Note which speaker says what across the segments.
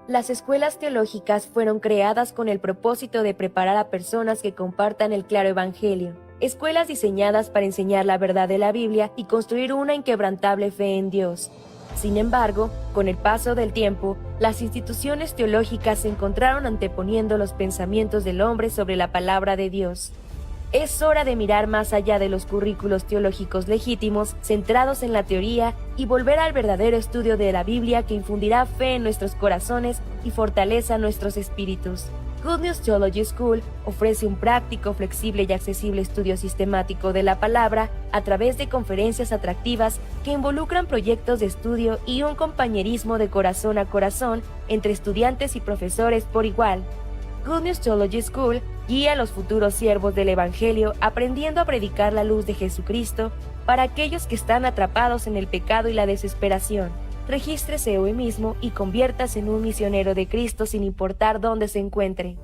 Speaker 1: Las escuelas teológicas fueron creadas con el propósito de preparar a personas que compartan el claro evangelio. Escuelas diseñadas para enseñar la verdad de la Biblia y construir una inquebrantable fe en Dios. Sin embargo, con el paso del tiempo, las instituciones teológicas se encontraron anteponiendo los pensamientos del hombre sobre la palabra de Dios. Es hora de mirar más allá de los currículos teológicos legítimos, centrados en la teoría, y volver al verdadero estudio de la Biblia que infundirá fe en nuestros corazones y fortaleza nuestros espíritus. Good News Theology School ofrece un práctico, flexible y accesible estudio sistemático de la palabra a través de conferencias atractivas que involucran proyectos de estudio y un compañerismo de corazón a corazón entre estudiantes y profesores por igual. Good News Theology School guía a los futuros siervos del Evangelio aprendiendo a predicar la luz de Jesucristo para aquellos que están atrapados en el pecado y la desesperación. Regístrese hoy mismo y conviértase en un misionero de Cristo sin importar dónde se encuentre.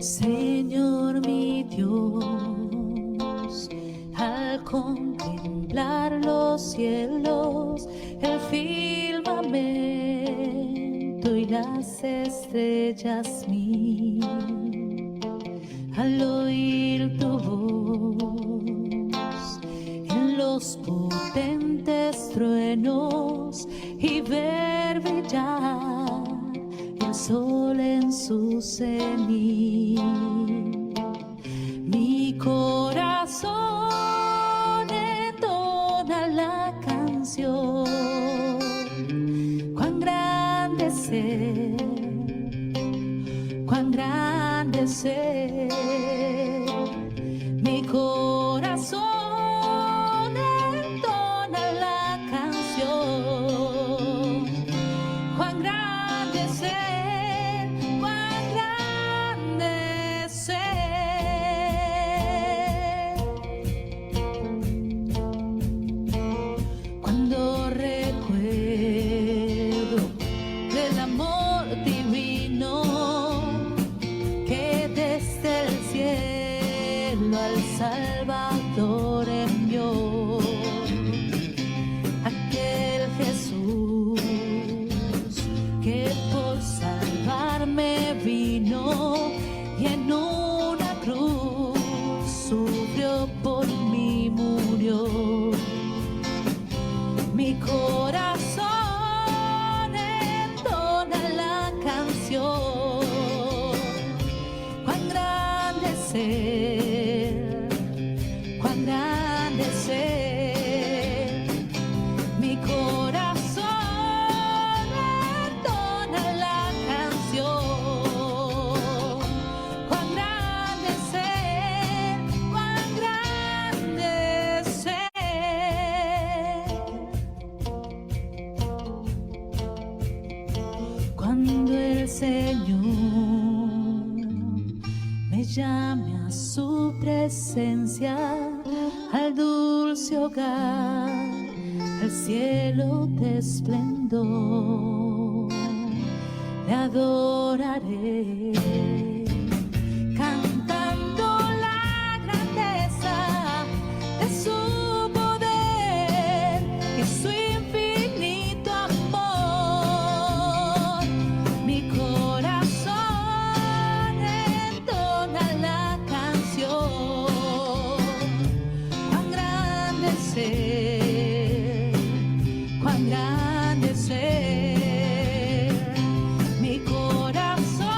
Speaker 2: Señor mi Dios, al contemplar los cielos, el firmamento y las estrellas mías, al oír tu voz en los potentes truenos y ver brillar el sol en su cenit, mi corazón entona la canción. Cuán grande es Él, mi corazón entona la canción. Cuán grande es Él, cuán grande es Él. Cuando recuerdo del amor divino que desde el cielo al Salvador envió, aquel Jesús que por salvarme vino y en una cruz sufrió por mí, murió. Mi corazón entona la canción. Cuán grande es Él, cuán grande es Él. Mi corazón entona la canción. Cuán grande es Él, cuán grande es Él. Cuando el Señor me llame a su presencia, al dulce hogar, al cielo de esplendor, le adoraré, cantando la grandeza de su poder y su infinito amor. Mi corazón entona la canción. Cuán grande es Él, cuán grande es Él. Mi corazón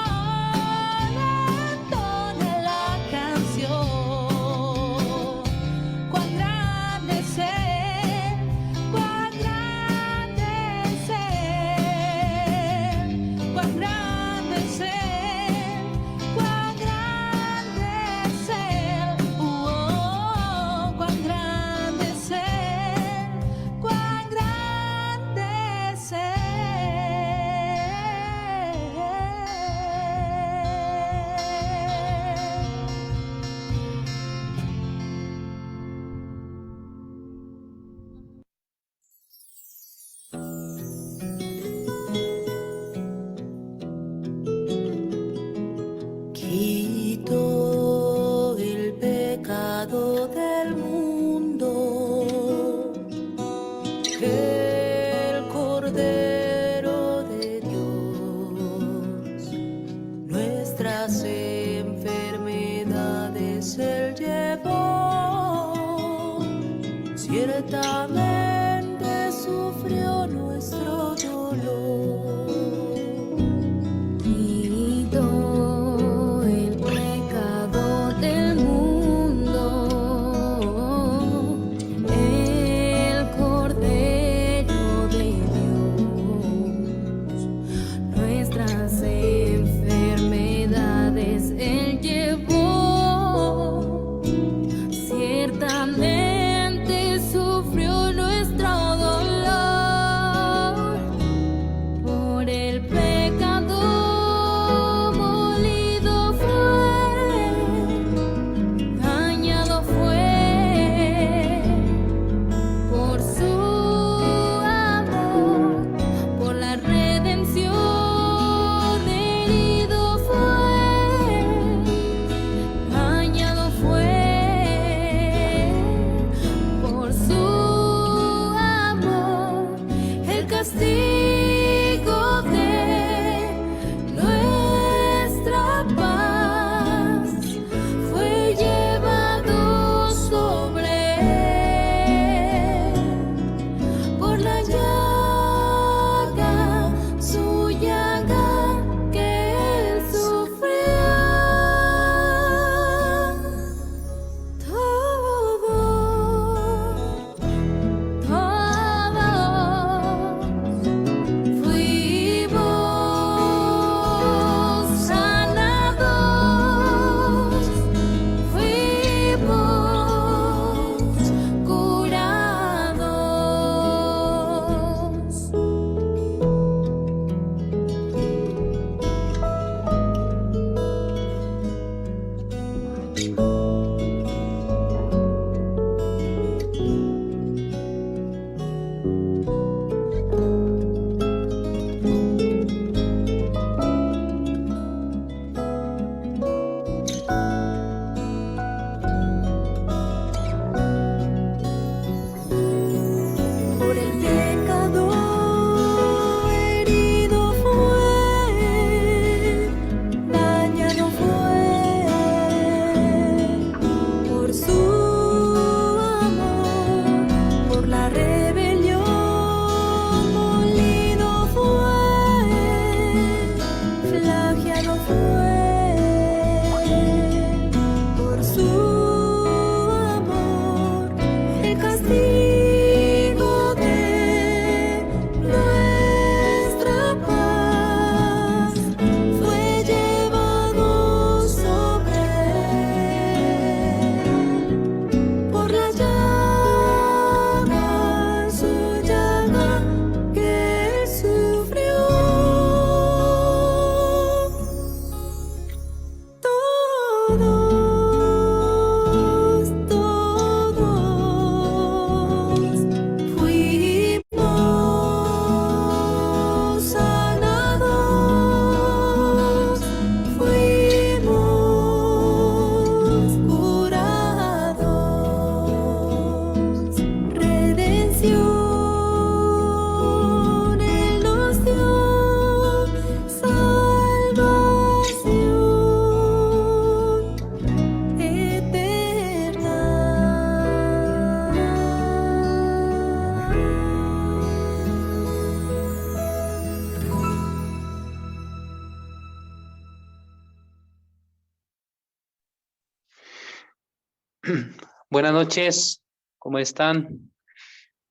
Speaker 3: Buenas noches, ¿cómo están?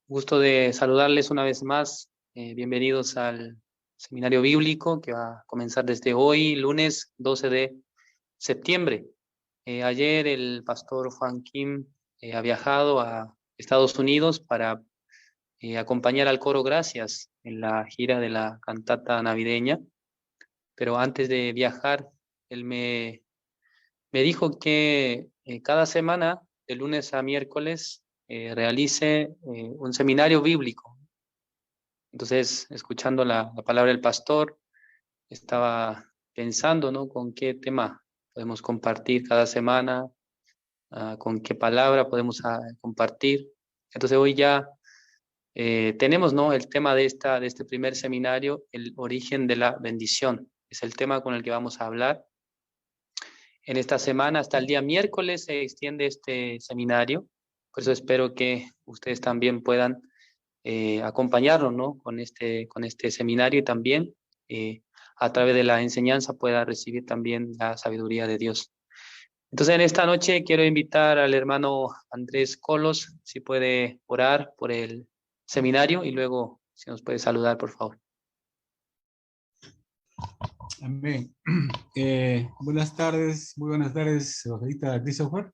Speaker 3: Gusto de saludarles una vez más. Bienvenidos al seminario bíblico que va a comenzar desde hoy, lunes 12 de septiembre. Ayer el pastor Juan Kim ha viajado a Estados Unidos para acompañar al coro Gracias en la gira de la cantata navideña, pero antes de viajar, él me dijo que cada semana, de lunes a miércoles, realice un seminario bíblico. Entonces, escuchando la palabra del pastor, estaba pensando, ¿no? Con qué tema podemos compartir cada semana, con qué palabra podemos compartir. Entonces, hoy ya tenemos, ¿no? El tema de este primer seminario, el origen de la bendición. Es el tema con el que vamos a hablar. En esta semana, hasta el día miércoles, se extiende este seminario. Por eso espero que ustedes también puedan acompañarnos, ¿no? Con este seminario y también a través de la enseñanza pueda recibir también la sabiduría de Dios. Entonces, en esta noche quiero invitar al hermano Andrés Colos, si puede orar por el seminario y luego si nos puede saludar, por favor.
Speaker 4: Amén. Buenas tardes, muy buenas tardes, evangelista Christopher.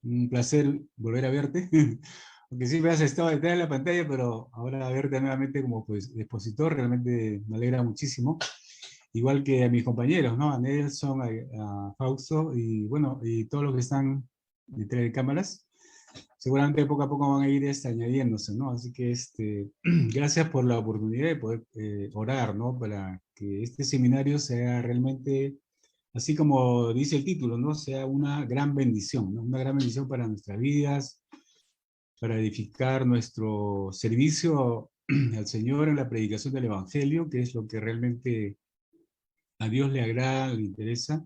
Speaker 4: Un placer volver a verte. Aunque siempre has estado detrás de la pantalla, pero ahora verte nuevamente como pues, expositor realmente me alegra muchísimo. Igual que a mis compañeros, ¿no? A Nelson, a Fausto y bueno, y todos los que están detrás de cámaras. Seguramente poco a poco van a ir añadiéndose, ¿no? Así que gracias por la oportunidad de poder orar, ¿no? Para que este seminario sea realmente, así como dice el título, ¿no? Sea una gran bendición, ¿no? Una gran bendición para nuestras vidas, para edificar nuestro servicio al Señor en la predicación del Evangelio, que es lo que realmente a Dios le agrada, le interesa,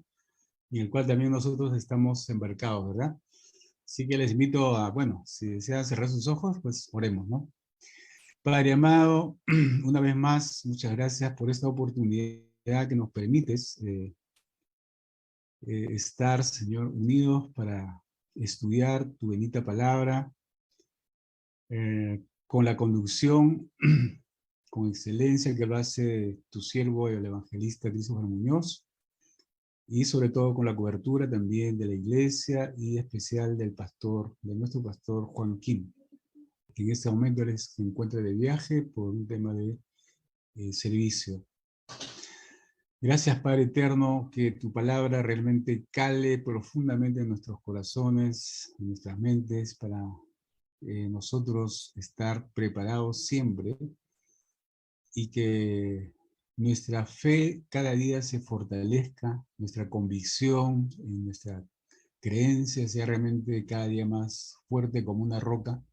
Speaker 4: y en el cual también nosotros estamos embarcados, ¿verdad? Así que les invito a, bueno, si desean cerrar sus ojos, pues oremos, ¿no? Padre amado, una vez más, muchas gracias por esta oportunidad que nos permites estar, Señor, unidos para estudiar tu bendita palabra, con la conducción, con excelencia que lo hace tu siervo, el evangelista Christopher Muñoz, y sobre todo con la cobertura también de la iglesia y especial del pastor, de nuestro pastor Juan Kim, que en este momento él se encuentra de viaje por un tema de servicio. Gracias, Padre Eterno, que tu palabra realmente cale profundamente en nuestros corazones, en nuestras mentes, para nosotros estar preparados siempre y que nuestra fe cada día se fortalezca, nuestra convicción y nuestra creencia sea realmente cada día más fuerte como una roca,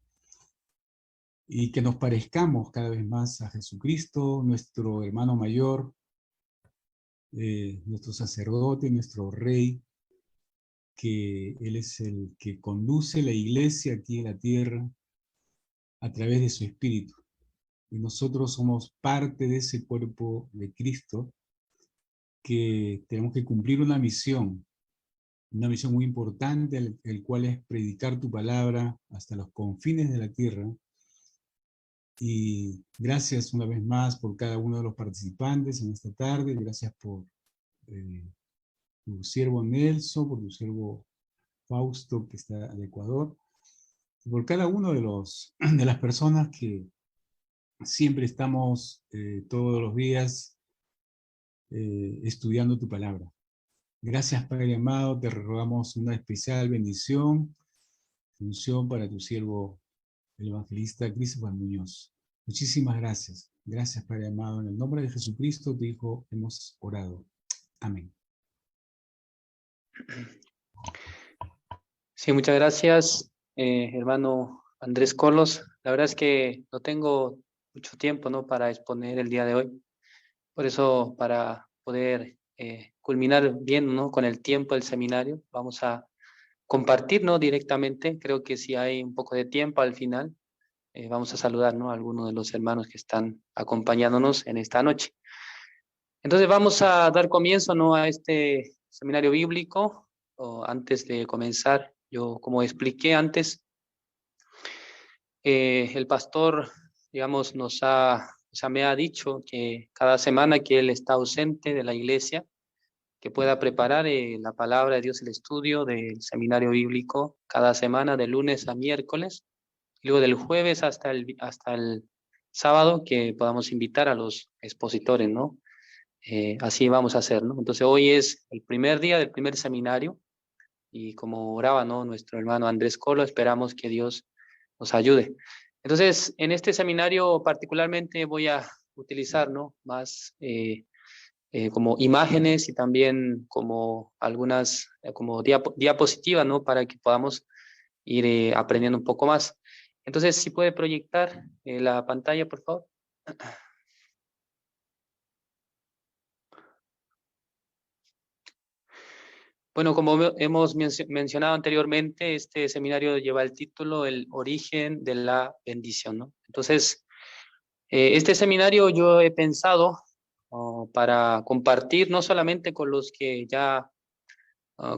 Speaker 4: y que nos parezcamos cada vez más a Jesucristo, nuestro hermano mayor, nuestro sacerdote, nuestro rey, que Él es el que conduce la iglesia aquí en la tierra a través de su Espíritu. Y nosotros somos parte de ese cuerpo de Cristo, que tenemos que cumplir una misión muy importante, el cual es predicar tu palabra hasta los confines de la tierra. Y gracias una vez más por cada uno de los participantes en esta tarde, gracias por tu siervo Nelson, por tu siervo Fausto, que está en Ecuador, y por cada uno de las personas que siempre estamos todos los días estudiando tu palabra. Gracias, Padre amado, te rogamos una especial bendición, función para tu siervo, el evangelista Christopher Muñoz. Muchísimas gracias. Gracias, Padre amado. En el nombre de Jesucristo, tu Hijo, hemos orado. Amén.
Speaker 3: Sí, muchas gracias, hermano Andrés Colos. La verdad es que no tengo mucho tiempo, ¿no? Para exponer el día de hoy. Por eso, para poder culminar bien, ¿no? Con el tiempo del seminario, vamos a compartir, ¿no? Directamente. Creo que si hay un poco de tiempo al final, vamos a saludar, ¿no? A algunos de los hermanos que están acompañándonos en esta noche. Entonces vamos a dar comienzo, ¿no? A este seminario bíblico. Antes de comenzar, Yo, como expliqué antes, el pastor, digamos, me ha dicho que cada semana que él está ausente de la iglesia, que pueda preparar la palabra de Dios, el estudio del seminario bíblico cada semana, de lunes a miércoles, y luego del jueves hasta el sábado, que podamos invitar a los expositores, ¿no? Así vamos a hacer, ¿no? Entonces hoy es el primer día del primer seminario, y como oraba, ¿no?, nuestro hermano Andrés Colo, esperamos que Dios nos ayude. Entonces, en este seminario particularmente voy a utilizar, ¿no?, más como imágenes y también como algunas como diapositivas, ¿no?, para que podamos ir aprendiendo un poco más. Entonces, si puede proyectar la pantalla, por favor. Bueno, como hemos mencionado anteriormente, este seminario lleva el título El origen de la bendición, ¿no? Entonces, este seminario yo he pensado para compartir no solamente con los que ya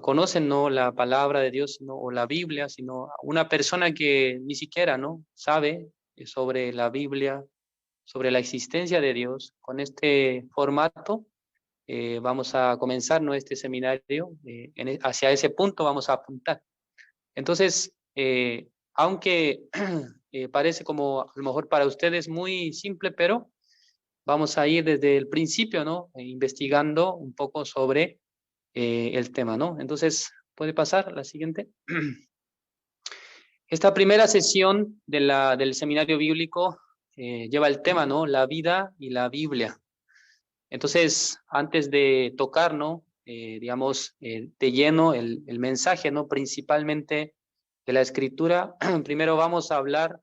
Speaker 3: conocen, ¿no?, la palabra de Dios, ¿no?, o la Biblia, sino a una persona que ni siquiera, ¿no?, sabe sobre la Biblia, sobre la existencia de Dios. Con este formato vamos a comenzar, ¿no?, este seminario, hacia ese punto vamos a apuntar. Entonces, aunque parece como a lo mejor para ustedes muy simple, pero vamos a ir desde el principio, ¿no?, investigando un poco sobre el tema, ¿no? Entonces, ¿puede pasar la siguiente? Esta primera sesión del seminario bíblico lleva el tema, ¿no?, la vida y la Biblia. Entonces, antes de tocar, ¿no?, digamos, de lleno el mensaje, ¿no?, principalmente de la Escritura, primero vamos a hablar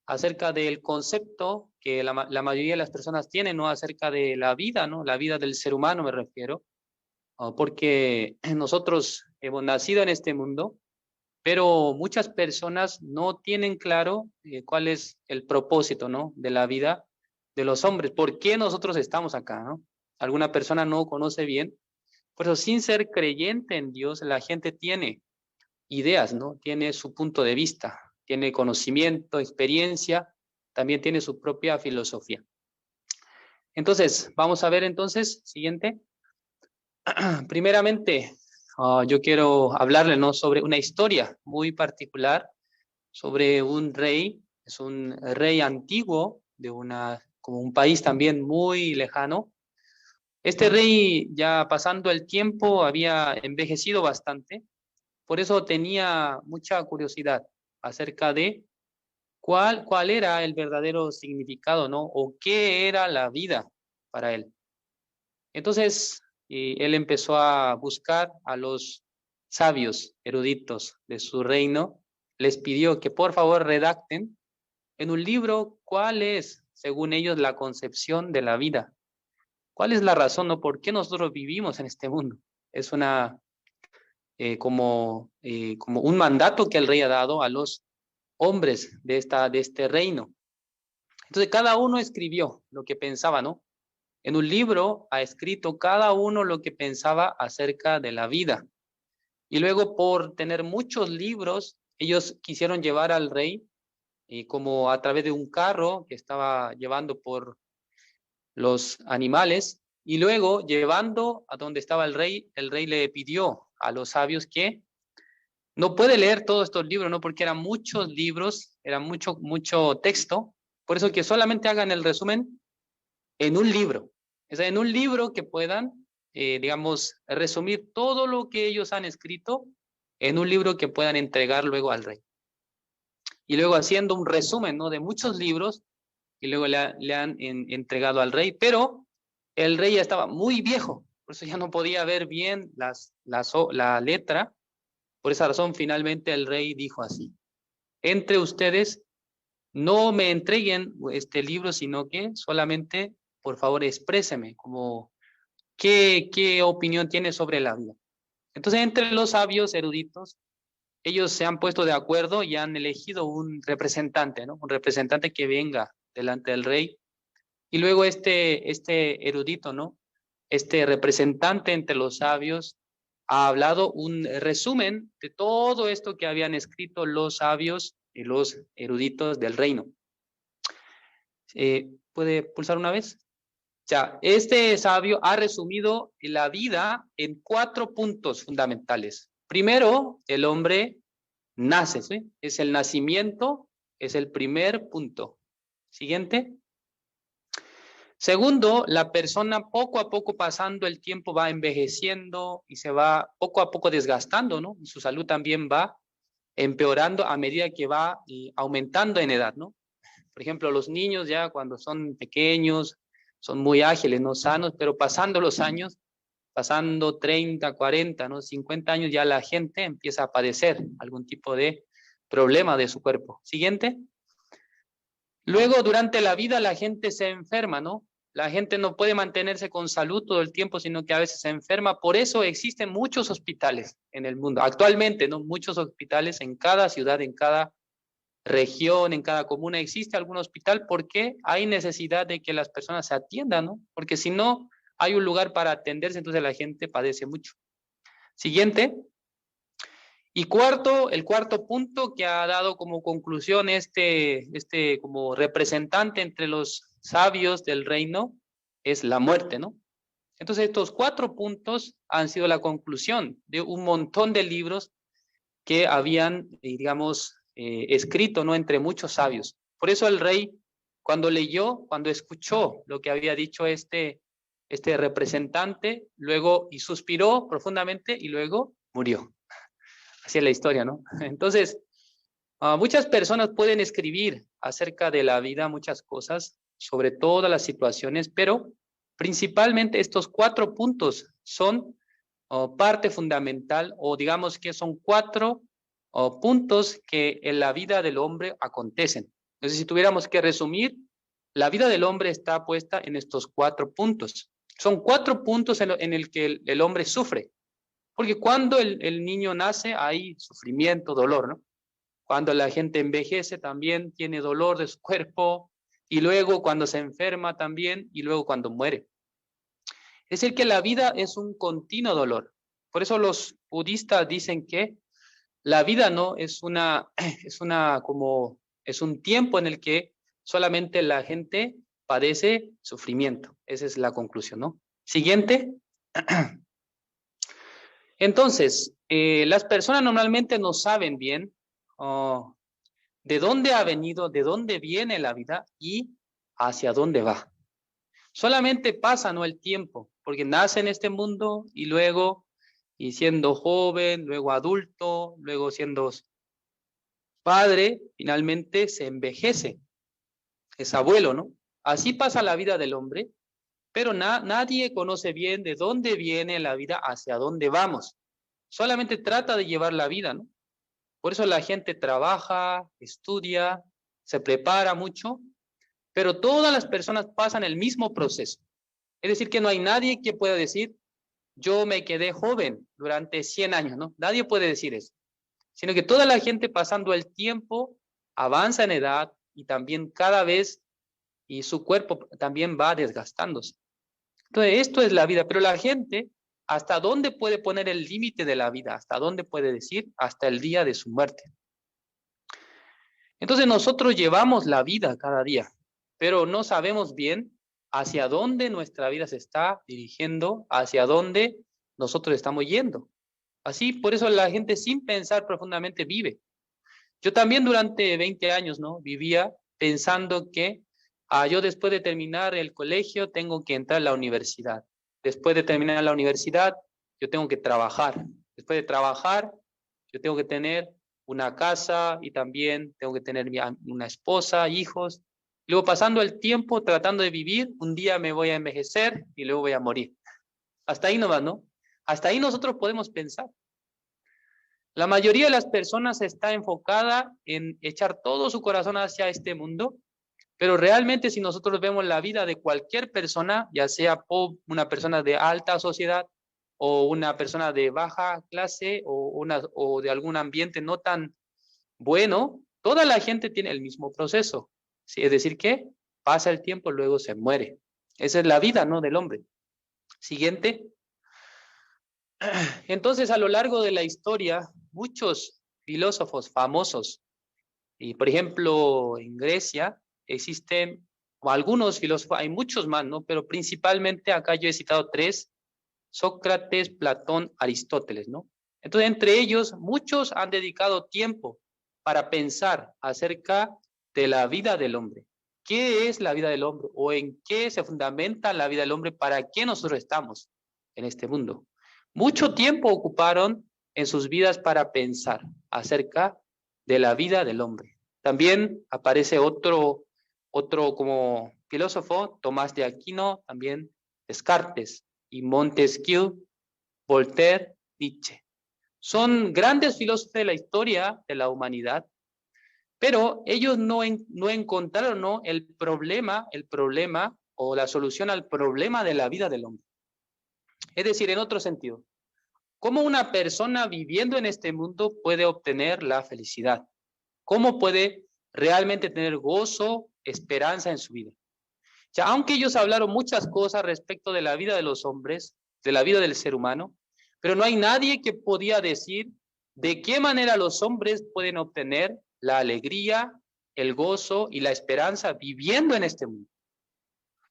Speaker 3: acerca del concepto que la mayoría de las personas tienen, ¿no?, acerca de la vida, ¿no?, la vida del ser humano me refiero, porque nosotros hemos nacido en este mundo, pero muchas personas no tienen claro cuál es el propósito, ¿no?, de la vida de los hombres. ¿Por qué nosotros estamos acá, no? Alguna persona no conoce bien. Por eso, sin ser creyente en Dios, la gente tiene ideas, ¿no? Tiene su punto de vista, tiene conocimiento, experiencia, también tiene su propia filosofía. Entonces, vamos a ver entonces, siguiente. Primeramente, yo quiero hablarle, ¿no?, sobre una historia muy particular, sobre un rey, es un rey antiguo de como un país también muy lejano. Este rey, ya pasando el tiempo, había envejecido bastante, por eso tenía mucha curiosidad acerca de cuál era el verdadero significado, ¿no?, o qué era la vida para él. Entonces, él empezó a buscar a los sabios eruditos de su reino, les pidió que por favor redacten en un libro cuál es, según ellos, la concepción de la vida. ¿Cuál es la razón, no? ¿Por qué nosotros vivimos en este mundo? Es como un mandato que el rey ha dado a los hombres de este reino. Entonces, cada uno escribió lo que pensaba, ¿no? En un libro ha escrito cada uno lo que pensaba acerca de la vida. Y luego, por tener muchos libros, ellos quisieron llevar al rey como a través de un carro que estaba llevando por los animales, y luego llevando a donde estaba el rey le pidió a los sabios que no puede leer todos estos libros, ¿no?, porque eran muchos libros, era mucho texto, por eso que solamente hagan el resumen en un libro. O sea, en un libro que puedan, digamos, resumir todo lo que ellos han escrito en un libro que puedan entregar luego al rey. Y luego haciendo un resumen, ¿no?, de muchos libros, y luego le han entregado al rey, pero el rey ya estaba muy viejo, por eso ya no podía ver bien la letra. Por esa razón, finalmente el rey dijo así: entre ustedes no me entreguen este libro, sino que solamente, por favor, expréseme como qué opinión tiene sobre la vida. Entonces, entre los sabios eruditos, ellos se han puesto de acuerdo y han elegido un representante, ¿no?, un representante que venga delante del rey. Y luego este erudito, ¿no?, este representante entre los sabios, ha hablado un resumen de todo esto que habían escrito los sabios y los eruditos del reino. ¿Puede pulsar una vez? Ya, este sabio ha resumido la vida en 4 puntos fundamentales. Primero, el hombre nace, ¿sí? Es el nacimiento, es el primer punto. Siguiente. Segundo, la persona poco a poco pasando el tiempo va envejeciendo y se va poco a poco desgastando, ¿no? Y su salud también va empeorando a medida que va aumentando en edad, ¿no? Por ejemplo, los niños ya cuando son pequeños son muy ágiles, no sanos, pero pasando los años, pasando 30, 40, ¿no? 50 años, ya la gente empieza a padecer algún tipo de problema de su cuerpo. Siguiente. Luego, durante la vida, la gente se enferma, ¿no? La gente no puede mantenerse con salud todo el tiempo, sino que a veces se enferma. Por eso existen muchos hospitales en el mundo. Actualmente, ¿no? Muchos hospitales en cada ciudad, en cada región, en cada comuna existe algún hospital porque hay necesidad de que las personas se atiendan, ¿no? Porque si no hay un lugar para atenderse, entonces la gente padece mucho. Siguiente. Y cuarto, el cuarto punto que ha dado como conclusión como representante entre los sabios del reino es la muerte, ¿no? Entonces estos 4 puntos han sido la conclusión de un montón de libros que habían, digamos, escrito, ¿no? Entre muchos sabios. Por eso el rey, cuando escuchó lo que había dicho este representante, luego y suspiró profundamente y luego murió. Así es la historia, ¿no? Entonces, muchas personas pueden escribir acerca de la vida, muchas cosas, sobre todas las situaciones, pero principalmente estos 4 puntos son parte fundamental, o digamos que son 4 puntos que en la vida del hombre acontecen. Entonces, si tuviéramos que resumir, la vida del hombre está puesta en estos 4 puntos. Son 4 puntos en el que el hombre sufre. Porque cuando el niño nace hay sufrimiento, dolor, ¿no? Cuando la gente envejece también tiene dolor de su cuerpo, y luego cuando se enferma también, y luego cuando muere. Es decir, que la vida es un continuo dolor. Por eso los budistas dicen que la vida no es es un tiempo en el que solamente la gente padece sufrimiento. Esa es la conclusión, ¿no? Siguiente. Entonces, las personas normalmente no saben bien de dónde ha venido, de dónde viene la vida y hacia dónde va. Solamente pasa, ¿no? El tiempo, porque nace en este mundo y luego, y siendo joven, luego adulto, luego siendo padre, finalmente se envejece. Es abuelo, ¿no? Así pasa la vida del hombre. Pero nadie conoce bien de dónde viene la vida, hacia dónde vamos. Solamente trata de llevar la vida, ¿no? Por eso la gente trabaja, estudia, se prepara mucho, pero todas las personas pasan el mismo proceso. Es decir, que no hay nadie que pueda decir, yo me quedé joven durante 100 años, ¿no? Nadie puede decir eso. Sino que toda la gente pasando el tiempo avanza en edad y también cada vez y su cuerpo también va desgastándose. Entonces, esto es la vida, pero la gente, ¿hasta dónde puede poner el límite de la vida? ¿Hasta dónde puede decir? Hasta el día de su muerte. Entonces, nosotros llevamos la vida cada día, pero no sabemos bien hacia dónde nuestra vida se está dirigiendo, hacia dónde nosotros estamos yendo. Así, por eso la gente sin pensar profundamente vive. Yo también durante 20 años, ¿no? Vivía pensando que yo después de terminar el colegio tengo que entrar a la universidad. Después de terminar la universidad, yo tengo que trabajar. Después de trabajar, yo tengo que tener una casa y también tengo que tener una esposa, hijos. Luego pasando el tiempo tratando de vivir, un día me voy a envejecer y luego voy a morir. Hasta ahí nomás, ¿no? Hasta ahí nosotros podemos pensar. La mayoría de las personas está enfocada en echar todo su corazón hacia este mundo, pero realmente si nosotros vemos la vida de cualquier persona, ya sea una persona de alta sociedad o una persona de baja clase o de algún ambiente no tan bueno, toda la gente tiene el mismo proceso. ¿Sí? Es decir, que pasa el tiempo, luego se muere. Esa es la vida, ¿no? Del hombre. Siguiente. Entonces, a lo largo de la historia, muchos filósofos famosos, y por ejemplo, en Grecia existen o algunos filósofos, hay muchos más, ¿no? Pero principalmente acá yo he citado tres: Sócrates, Platón, Aristóteles, ¿no? Entonces, entre ellos, muchos han dedicado tiempo para pensar acerca de la vida del hombre. ¿Qué es la vida del hombre? ¿O en qué se fundamenta la vida del hombre? ¿Para qué nosotros estamos en este mundo? Mucho tiempo ocuparon en sus vidas para pensar acerca de la vida del hombre. También aparece otro como filósofo, Tomás de Aquino, también Descartes y Montesquieu, Voltaire, Nietzsche. Son grandes filósofos de la historia de la humanidad, pero ellos no encontraron, ¿no?, el problema o la solución al problema de la vida del hombre. Es decir, en otro sentido, ¿cómo una persona viviendo en este mundo puede obtener la felicidad? ¿Cómo puede realmente tener gozo, esperanza en su vida? Ya, aunque ellos hablaron muchas cosas respecto de la vida de los hombres, de la vida del ser humano, pero no hay nadie que podía decir de qué manera los hombres pueden obtener la alegría, el gozo y la esperanza viviendo en este mundo.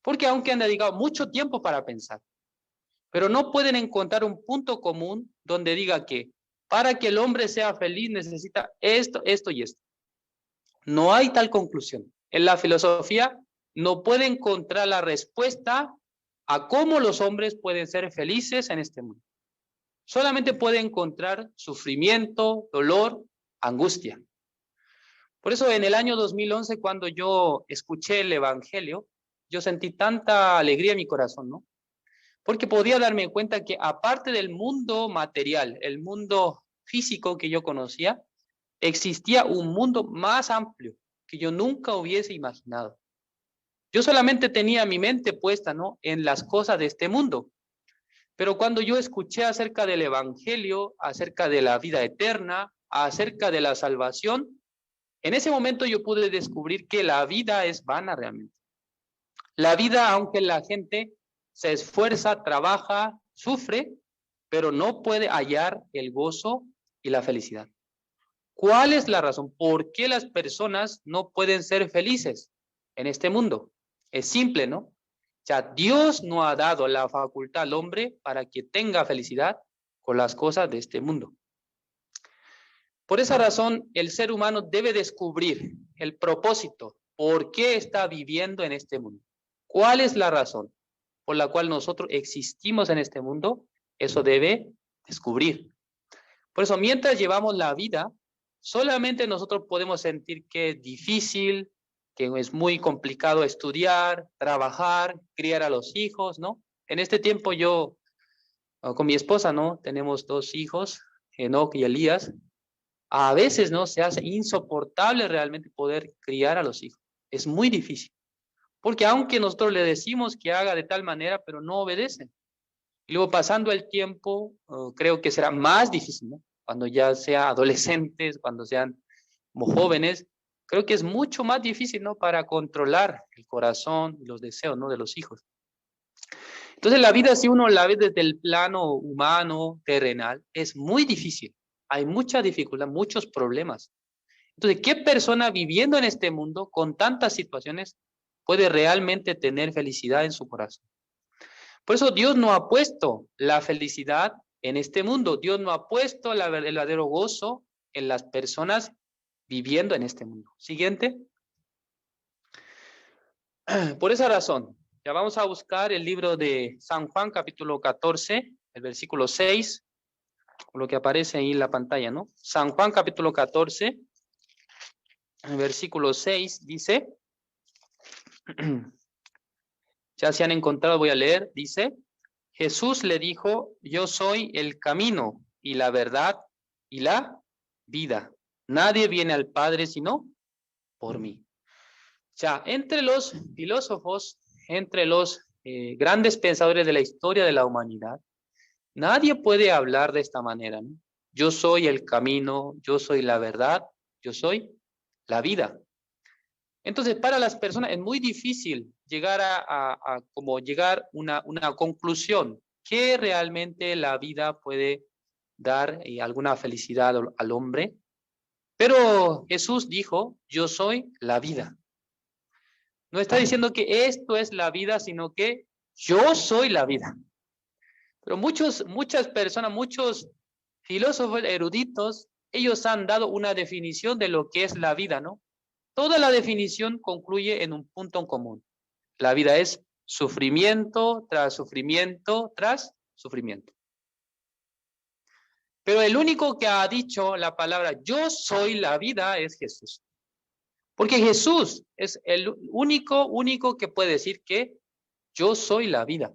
Speaker 3: Porque aunque han dedicado mucho tiempo para pensar, pero no pueden encontrar un punto común donde diga que para que el hombre sea feliz necesita esto, esto y esto. No hay tal conclusión. En la filosofía no puede encontrar la respuesta a cómo los hombres pueden ser felices en este mundo. Solamente puede encontrar sufrimiento, dolor, angustia. Por eso en el año 2011, cuando yo escuché el Evangelio, yo sentí tanta alegría en mi corazón, ¿no? Porque podía darme cuenta que aparte del mundo material, el mundo físico que yo conocía, existía un mundo más amplio que yo nunca hubiese imaginado. Yo solamente tenía mi mente puesta, ¿no?, en las cosas de este mundo. Pero cuando yo escuché acerca del Evangelio, acerca de la vida eterna, acerca de la salvación, en ese momento yo pude descubrir que la vida es vana realmente. La vida, aunque la gente se esfuerza, trabaja, sufre, pero no puede hallar el gozo y la felicidad. ¿Cuál es la razón? ¿Por qué las personas no pueden ser felices en este mundo? Es simple, ¿no? Ya Dios no ha dado la facultad al hombre para que tenga felicidad con las cosas de este mundo. Por esa razón, el ser humano debe descubrir el propósito, por qué está viviendo en este mundo. ¿Cuál es la razón por la cual nosotros existimos en este mundo? Eso debe descubrir. Por eso, mientras llevamos la vida, solamente nosotros podemos sentir que es difícil, que es muy complicado estudiar, trabajar, criar a los hijos, ¿no? En este tiempo yo, con mi esposa, ¿no?, tenemos 2 hijos, Enoch y Elías. A veces, ¿no?, se hace insoportable realmente poder criar a los hijos. Es muy difícil. Porque aunque nosotros le decimos que haga de tal manera, pero no obedecen. Y luego pasando el tiempo, creo que será más difícil, ¿no? Cuando ya sean adolescentes, cuando sean como jóvenes, creo que es mucho más difícil, ¿no?, para controlar el corazón y los deseos, ¿no?, de los hijos. Entonces la vida, si uno la ve desde el plano humano, terrenal, es muy difícil. Hay mucha dificultad, muchos problemas. Entonces, ¿qué persona viviendo en este mundo con tantas situaciones puede realmente tener felicidad en su corazón? Por eso Dios no ha puesto la felicidad en este mundo. Dios no ha puesto el verdadero gozo en las personas viviendo en este mundo. Siguiente. Por esa razón, ya vamos a buscar el libro de San Juan, capítulo 14, el versículo 6, lo que aparece ahí en la pantalla, ¿no? San Juan, capítulo 14, el versículo 6, dice... Ya se han encontrado, voy a leer, dice: Jesús le dijo, yo soy el camino y la verdad y la vida. Nadie viene al Padre sino por mí. Ya, entre los filósofos, entre los grandes pensadores de la historia de la humanidad, nadie puede hablar de esta manera, ¿no? Yo soy el camino, yo soy la verdad, yo soy la vida. Entonces, para las personas es muy difícil llegar a como llegar una conclusión qué realmente la vida puede dar alguna felicidad al hombre. Pero Jesús dijo, yo soy la vida. No está diciendo que esto es la vida, sino que yo soy la vida. Pero muchas personas, muchos filósofos eruditos, ellos han dado una definición de lo que es la vida, ¿no? Toda la definición concluye en un punto en común. La vida es sufrimiento tras sufrimiento tras sufrimiento. Pero el único que ha dicho la palabra yo soy la vida es Jesús. Porque Jesús es el único que puede decir que yo soy la vida.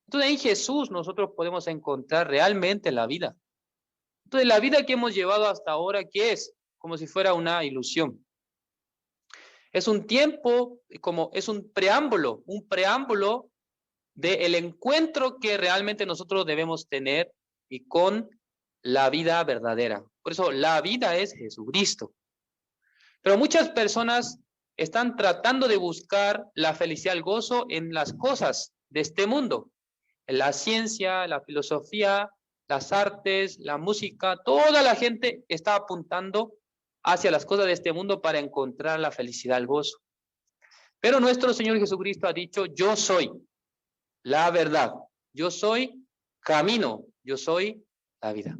Speaker 3: Entonces en Jesús nosotros podemos encontrar realmente la vida. Entonces la vida que hemos llevado hasta ahora, ¿qué es? Como si fuera una ilusión. Es un tiempo, es un preámbulo del encuentro que realmente nosotros debemos tener y con la vida verdadera. Por eso la vida es Jesucristo. Pero muchas personas están tratando de buscar la felicidad, el gozo en las cosas de este mundo. En la ciencia, la filosofía, las artes, la música, toda la gente está apuntando hacia las cosas de este mundo para encontrar la felicidad, el gozo. Pero nuestro Señor Jesucristo ha dicho, yo soy la verdad, yo soy camino, yo soy la vida.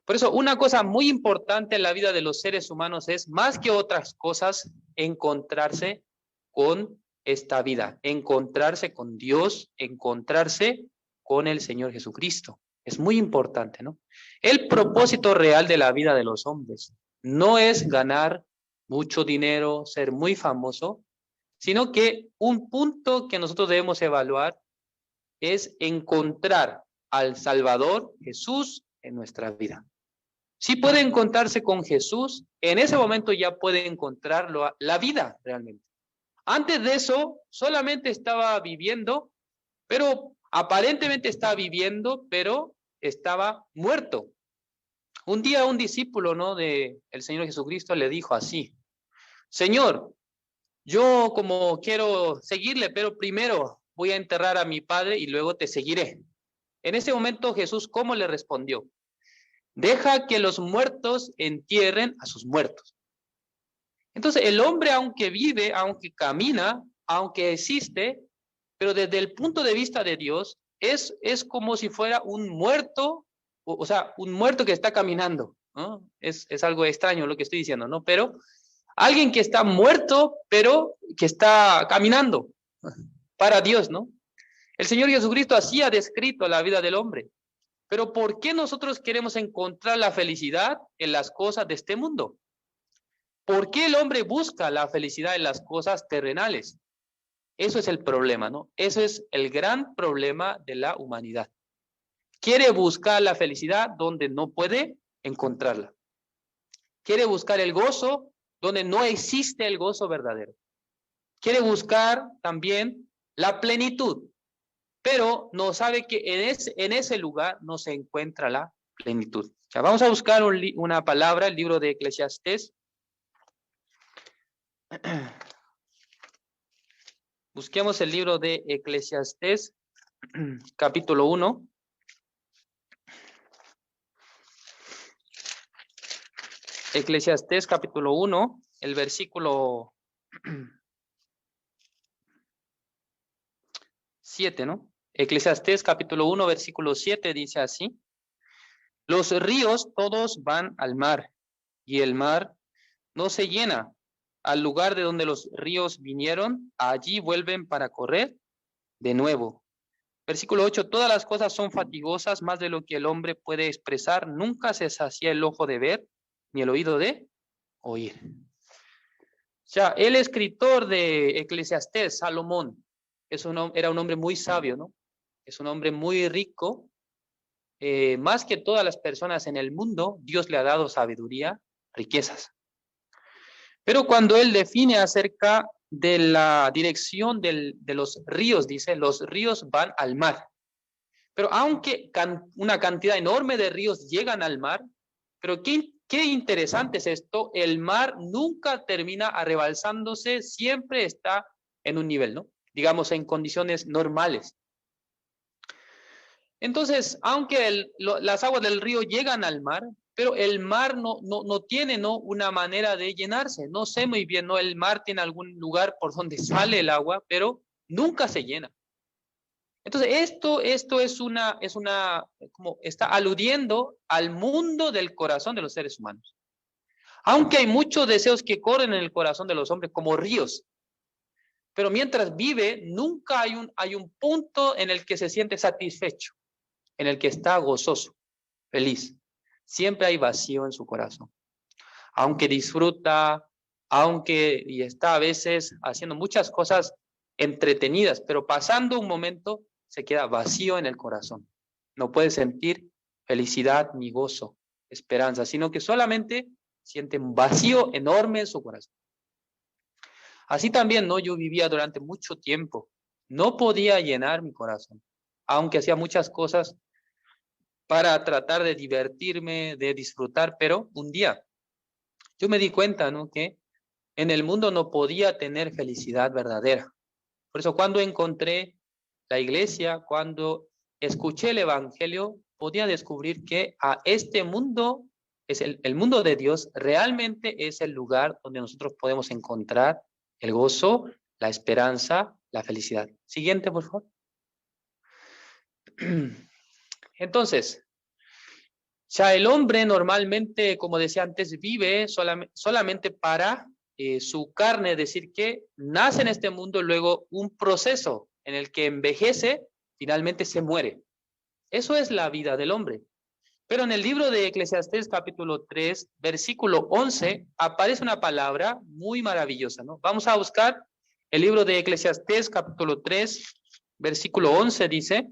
Speaker 3: Por eso, una cosa muy importante en la vida de los seres humanos es, más que otras cosas, encontrarse con esta vida, encontrarse con Dios, encontrarse con el Señor Jesucristo. Es muy importante, ¿no? El propósito real de la vida de los hombres no es ganar mucho dinero, ser muy famoso, sino que un punto que nosotros debemos evaluar es encontrar al Salvador Jesús en nuestra vida. Si puede encontrarse con Jesús, en ese momento ya puede encontrar la vida realmente. Antes de eso, solamente estaba viviendo, pero aparentemente estaba viviendo, pero estaba muerto. Un día un discípulo, ¿no?, del Señor Jesucristo le dijo así, Señor, yo como quiero seguirle, pero primero voy a enterrar a mi padre y luego te seguiré. En ese momento Jesús, ¿cómo le respondió? Deja que los muertos entierren a sus muertos. Entonces el hombre, aunque vive, aunque camina, aunque existe, pero desde el punto de vista de Dios, es como si fuera un muerto, o sea, un muerto que está caminando, ¿no? Es algo extraño lo que estoy diciendo, ¿no? Pero alguien que está muerto, pero que está caminando para Dios, ¿no? El Señor Jesucristo así ha descrito la vida del hombre. Pero ¿por qué nosotros queremos encontrar la felicidad en las cosas de este mundo? ¿Por qué el hombre busca la felicidad en las cosas terrenales? Eso es el problema, ¿no? Eso es el gran problema de la humanidad. Quiere buscar la felicidad donde no puede encontrarla. Quiere buscar el gozo donde no existe el gozo verdadero. Quiere buscar también la plenitud, pero no sabe que en ese lugar no se encuentra la plenitud. Ya vamos a buscar una palabra, el libro de Eclesiastés. Busquemos el libro de Eclesiastés, capítulo 1. Eclesiastés, capítulo 1, el versículo 7, ¿no? Eclesiastés capítulo 1, versículo 7 dice así, los ríos todos van al mar, y el mar no se llena. Al lugar de donde los ríos vinieron, allí vuelven para correr de nuevo. Versículo 8, todas las cosas son fatigosas, más de lo que el hombre puede expresar, nunca se sacia el ojo de ver, ni el oído de oír. O sea, el escritor de Eclesiastés, Salomón, era un hombre muy sabio, ¿no? Es un hombre muy rico. Más que todas las personas en el mundo, Dios le ha dado sabiduría, riquezas. Pero cuando él define acerca de la dirección de los ríos, dice, los ríos van al mar. Pero aunque una cantidad enorme de ríos llegan al mar, pero qué interesante es esto, el mar nunca termina arrebalsándose, siempre está en un nivel, ¿no? Digamos, en condiciones normales. Entonces, aunque las aguas del río llegan al mar, pero el mar no tiene, ¿no?, una manera de llenarse. No sé muy bien, ¿no? El mar tiene algún lugar por donde sale el agua, pero nunca se llena. Entonces, esto es como está aludiendo al mundo del corazón de los seres humanos. Aunque hay muchos deseos que corren en el corazón de los hombres como ríos, pero mientras vive, nunca hay un punto en el que se siente satisfecho, en el que está gozoso, feliz. Siempre hay vacío en su corazón. Aunque disfruta, y está a veces haciendo muchas cosas entretenidas, pero pasando un momento se queda vacío en el corazón. No puede sentir felicidad ni gozo, esperanza, sino que solamente siente un vacío enorme en su corazón. Así también, ¿no? Yo vivía durante mucho tiempo. No podía llenar mi corazón, aunque hacía muchas cosas para tratar de divertirme, de disfrutar, pero un día yo me di cuenta, ¿no?, que en el mundo no podía tener felicidad verdadera. Por eso cuando encontré la iglesia, cuando escuché el evangelio, podía descubrir que a este mundo, es el mundo de Dios, realmente es el lugar donde nosotros podemos encontrar el gozo, la esperanza, la felicidad. Siguiente, por favor. Entonces, ya el hombre normalmente, como decía antes, vive solamente para su carne, es decir, que nace en este mundo, luego un proceso en el que envejece, finalmente se muere. Eso es la vida del hombre. Pero en el libro de Eclesiastés capítulo 3, versículo 11, aparece una palabra muy maravillosa, ¿no? Vamos a buscar el libro de Eclesiastés capítulo 3, versículo 11, dice...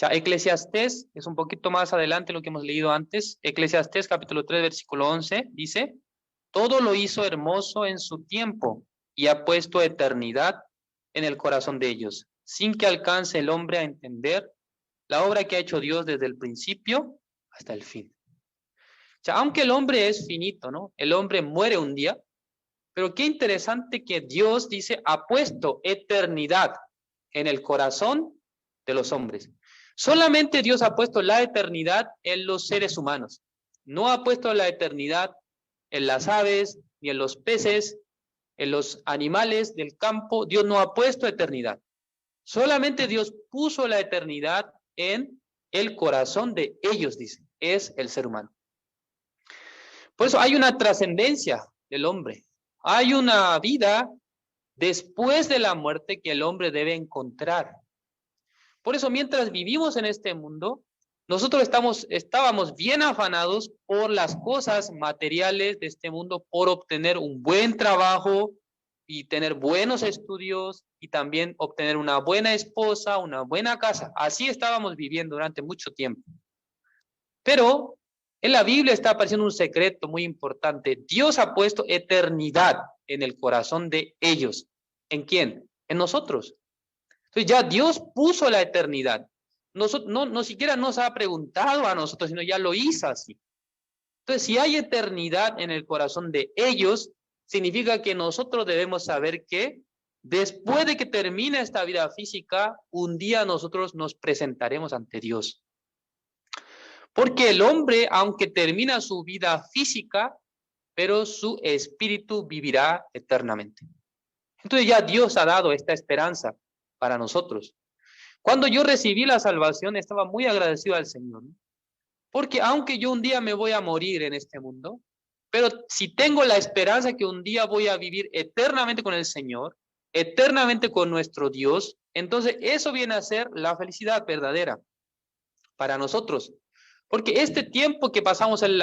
Speaker 3: Ya, Eclesiastés es un poquito más adelante lo que hemos leído antes. Eclesiastés capítulo 3, versículo 11, dice: todo lo hizo hermoso en su tiempo y ha puesto eternidad en el corazón de ellos, sin que alcance el hombre a entender la obra que ha hecho Dios desde el principio hasta el fin. Ya, aunque el hombre es finito, ¿no? El hombre muere un día, pero qué interesante que Dios dice, ha puesto eternidad en el corazón de los hombres. Solamente Dios ha puesto la eternidad en los seres humanos. No ha puesto la eternidad en las aves, ni en los peces, en los animales del campo. Dios no ha puesto eternidad. Solamente Dios puso la eternidad en el corazón de ellos, dice. Es el ser humano. Por eso hay una trascendencia del hombre. Hay una vida después de la muerte que el hombre debe encontrar. Por eso, mientras vivimos en este mundo, nosotros estábamos bien afanados por las cosas materiales de este mundo, por obtener un buen trabajo y tener buenos estudios y también obtener una buena esposa, una buena casa. Así estábamos viviendo durante mucho tiempo. Pero en la Biblia está apareciendo un secreto muy importante. Dios ha puesto eternidad en el corazón de ellos. ¿En quién? En nosotros. Entonces ya Dios puso la eternidad. No siquiera nos ha preguntado a nosotros, sino ya lo hizo así. Entonces, si hay eternidad en el corazón de ellos, significa que nosotros debemos saber que después de que termine esta vida física, un día nosotros nos presentaremos ante Dios. Porque el hombre, aunque termina su vida física, pero su espíritu vivirá eternamente. Entonces ya Dios ha dado esta esperanza para nosotros. Cuando yo recibí la salvación, estaba muy agradecido al Señor, ¿no? Porque aunque yo un día me voy a morir en este mundo, pero si tengo la esperanza que un día voy a vivir eternamente con el Señor, eternamente con nuestro Dios, entonces eso viene a ser la felicidad verdadera para nosotros. Porque este tiempo que pasamos en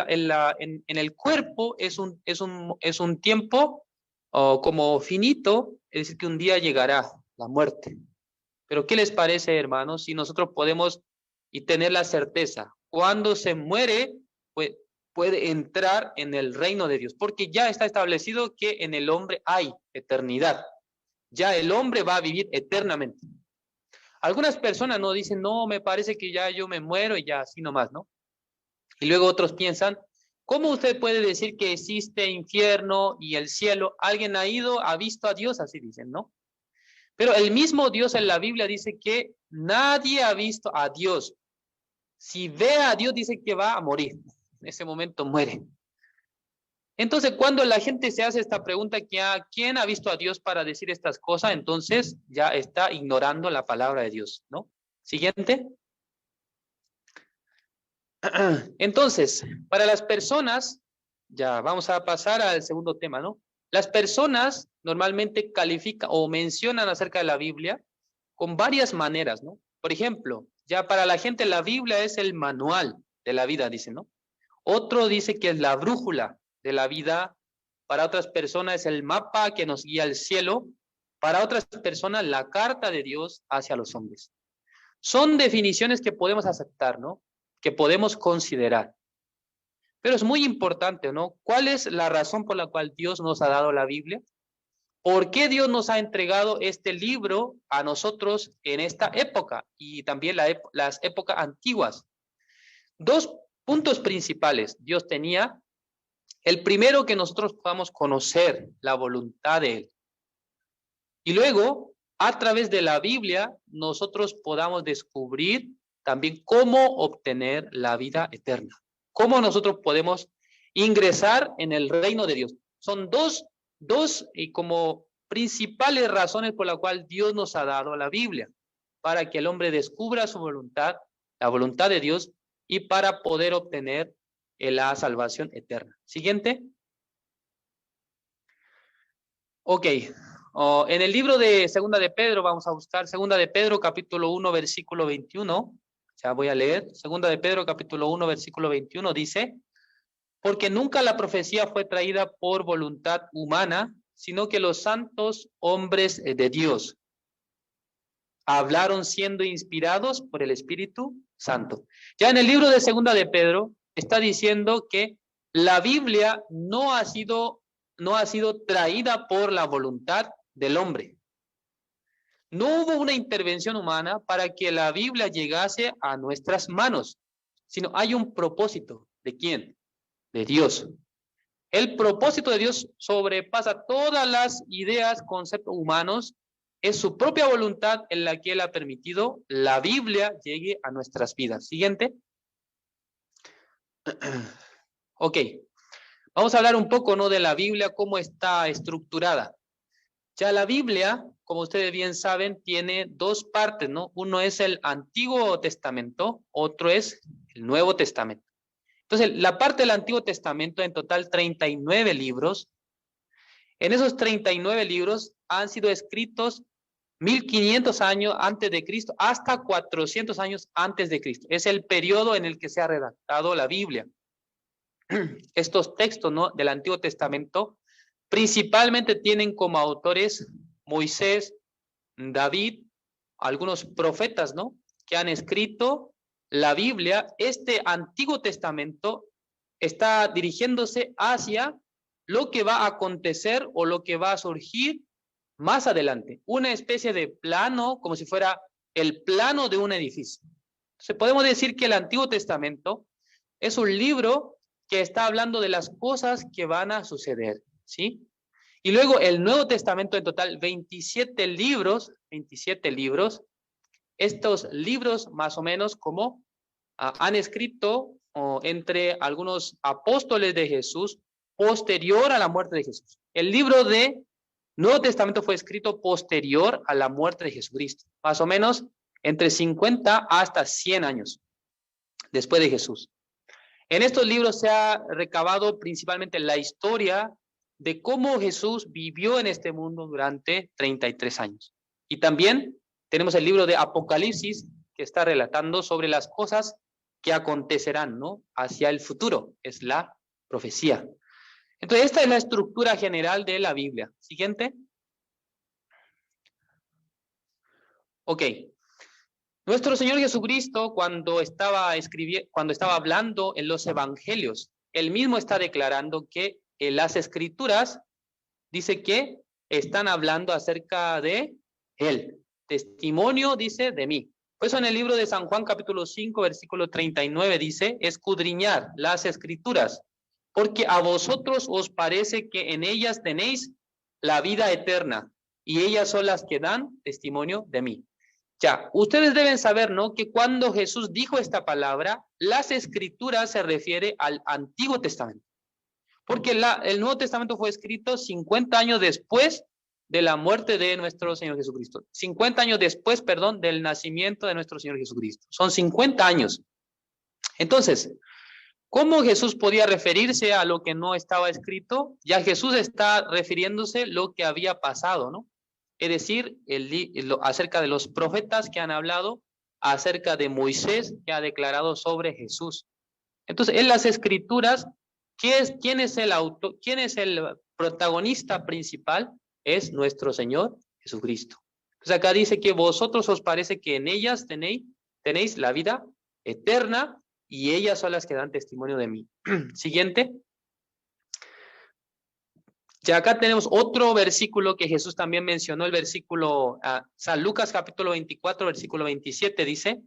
Speaker 3: el cuerpo es un tiempo como finito, es decir, que un día llegará la muerte. Pero ¿qué les parece, hermanos, si nosotros podemos y tener la certeza, cuando se muere, pues, puede entrar en el reino de Dios? Porque ya está establecido que en el hombre hay eternidad. Ya el hombre va a vivir eternamente. Algunas personas no dicen, no, me parece que ya yo me muero y ya así nomás, ¿no? Y luego otros piensan, ¿cómo usted puede decir que existe infierno y el cielo? ¿Alguien ha visto a Dios? Así dicen, ¿no? Pero el mismo Dios en la Biblia dice que nadie ha visto a Dios. Si ve a Dios, dice que va a morir. En ese momento muere. Entonces, cuando la gente se hace esta pregunta, ¿quién ha visto a Dios para decir estas cosas? Entonces, ya está ignorando la palabra de Dios, ¿no? Siguiente. Entonces, para las personas, ya vamos a pasar al segundo tema, ¿no? Las personas normalmente califican o mencionan acerca de la Biblia con varias maneras, ¿no? Por ejemplo, ya para la gente la Biblia es el manual de la vida, dicen, ¿no? Otro dice que es la brújula de la vida. Para otras personas es el mapa que nos guía al cielo. Para otras personas la carta de Dios hacia los hombres. Son definiciones que podemos aceptar, ¿no? Que podemos considerar. Pero es muy importante, ¿no? ¿Cuál es la razón por la cual Dios nos ha dado la Biblia? ¿Por qué Dios nos ha entregado este libro a nosotros en esta época y también las épocas antiguas? Dos puntos principales Dios tenía. El primero, que nosotros podamos conocer la voluntad de Él. Y luego, a través de la Biblia, nosotros podamos descubrir también cómo obtener la vida eterna. Cómo nosotros podemos ingresar en el reino de Dios. Son dos como principales razones por las cuales Dios nos ha dado la Biblia. Para que el hombre descubra su voluntad, la voluntad de Dios, y para poder obtener la salvación eterna. Siguiente. Ok. En el libro de Segunda de Pedro, vamos a buscar Segunda de Pedro, capítulo 1, versículo 21. Ya voy a leer. Segunda de Pedro, capítulo 1, versículo 21, dice: porque nunca la profecía fue traída por voluntad humana, sino que los santos hombres de Dios hablaron siendo inspirados por el Espíritu Santo. Ya en el libro de Segunda de Pedro está diciendo que la Biblia no ha sido traída por la voluntad del hombre. No hubo una intervención humana para que la Biblia llegase a nuestras manos, sino hay un propósito. ¿De quién? De Dios. El propósito de Dios sobrepasa todas las ideas, conceptos humanos. Es su propia voluntad en la que Él ha permitido la Biblia llegue a nuestras vidas. Siguiente. Ok. Vamos a hablar un poco, ¿no?, de la Biblia, cómo está estructurada. Ya la Biblia, como ustedes bien saben, tiene dos partes, ¿no? Uno es el Antiguo Testamento, otro es el Nuevo Testamento. Entonces, la parte del Antiguo Testamento, en total 39 libros. En esos 39 libros han sido escritos 1500 años antes de Cristo hasta 400 años antes de Cristo. Es el periodo en el que se ha redactado la Biblia. Estos textos, ¿no?, del Antiguo Testamento principalmente tienen como autores Moisés, David, algunos profetas, ¿no?, que han escrito la Biblia. Este Antiguo Testamento está dirigiéndose hacia lo que va a acontecer o lo que va a surgir más adelante. Una especie de plano, como si fuera el plano de un edificio. Entonces podemos decir que el Antiguo Testamento es un libro que está hablando de las cosas que van a suceder, ¿sí? Y luego el Nuevo Testamento, en total 27 libros. Estos libros más o menos como han escrito entre algunos apóstoles de Jesús posterior a la muerte de Jesús. El libro de Nuevo Testamento fue escrito posterior a la muerte de Jesucristo, más o menos entre 50 hasta 100 años después de Jesús. En estos libros se ha recabado principalmente la historia de cómo Jesús vivió en este mundo durante 33 años. Y también tenemos el libro de Apocalipsis, que está relatando sobre las cosas que acontecerán, ¿no?, hacia el futuro. Es la profecía. Entonces, esta es la estructura general de la Biblia. Siguiente. Ok. Nuestro Señor Jesucristo, cuando estaba hablando en los evangelios, Él mismo está declarando que en las Escrituras dice que están hablando acerca de Él. Testimonio, dice, de mí. Por eso en el libro de San Juan, capítulo 5, versículo 39, dice: escudriñar las Escrituras, porque a vosotros os parece que en ellas tenéis la vida eterna, y ellas son las que dan testimonio de mí. Ya, ustedes deben saber, ¿no?, que cuando Jesús dijo esta palabra, las escrituras se refiere al Antiguo Testamento. Porque el Nuevo Testamento fue escrito 50 años después de la muerte de nuestro Señor Jesucristo. 50 años después, perdón, del nacimiento de nuestro Señor Jesucristo. Son 50 años. Entonces, ¿cómo Jesús podía referirse a lo que no estaba escrito? Ya Jesús está refiriéndose a lo que había pasado, ¿no? Es decir, acerca de los profetas que han hablado, acerca de Moisés que ha declarado sobre Jesús. Entonces, en las escrituras, ¿quién es el autor? ¿Quién es el protagonista principal? Es nuestro Señor Jesucristo. Entonces acá dice que vosotros os parece que en ellas tenéis la vida eterna y ellas son las que dan testimonio de mí. Siguiente. Ya acá tenemos otro versículo que Jesús también mencionó, el versículo, San Lucas capítulo 24, versículo 27 dice,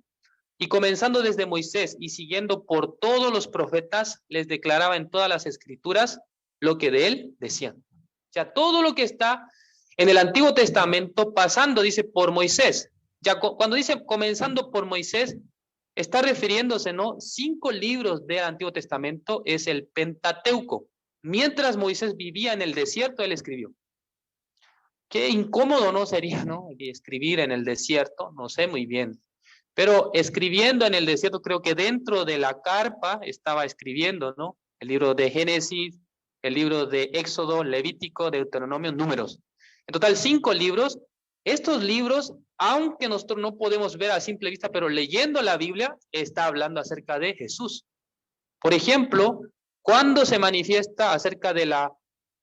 Speaker 3: y comenzando desde Moisés y siguiendo por todos los profetas, les declaraba en todas las escrituras lo que de él decían. O sea, todo lo que está en el Antiguo Testamento pasando, dice, por Moisés. Ya cuando dice comenzando por Moisés, está refiriéndose, ¿no? 5 libros del Antiguo Testamento es el Pentateuco. Mientras Moisés vivía en el desierto, él escribió. Qué incómodo no sería, ¿no?, escribir en el desierto, no sé muy bien. Pero escribiendo en el desierto, creo que dentro de la carpa estaba escribiendo, ¿no? El libro de Génesis, el libro de Éxodo, Levítico, Deuteronomio, Números. En total 5 libros. Estos libros, aunque nosotros no podemos ver a simple vista, pero leyendo la Biblia, está hablando acerca de Jesús. Por ejemplo, cuando se manifiesta acerca de la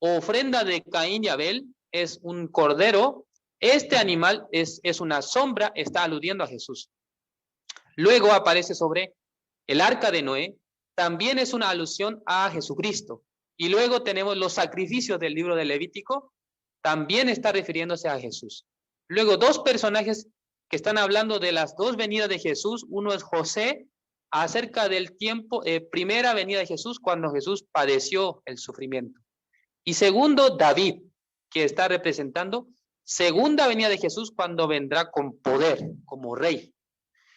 Speaker 3: ofrenda de Caín y Abel, es un cordero, este animal es una sombra, está aludiendo a Jesús. Luego aparece sobre el arca de Noé, también es una alusión a Jesucristo. Y luego tenemos los sacrificios del libro de Levítico, también está refiriéndose a Jesús. Luego 2 personajes que están hablando de las 2 venidas de Jesús, uno es José, acerca del tiempo, primera venida de Jesús, cuando Jesús padeció el sufrimiento. Y segundo, David, que está representando segunda venida de Jesús, cuando vendrá con poder, como rey.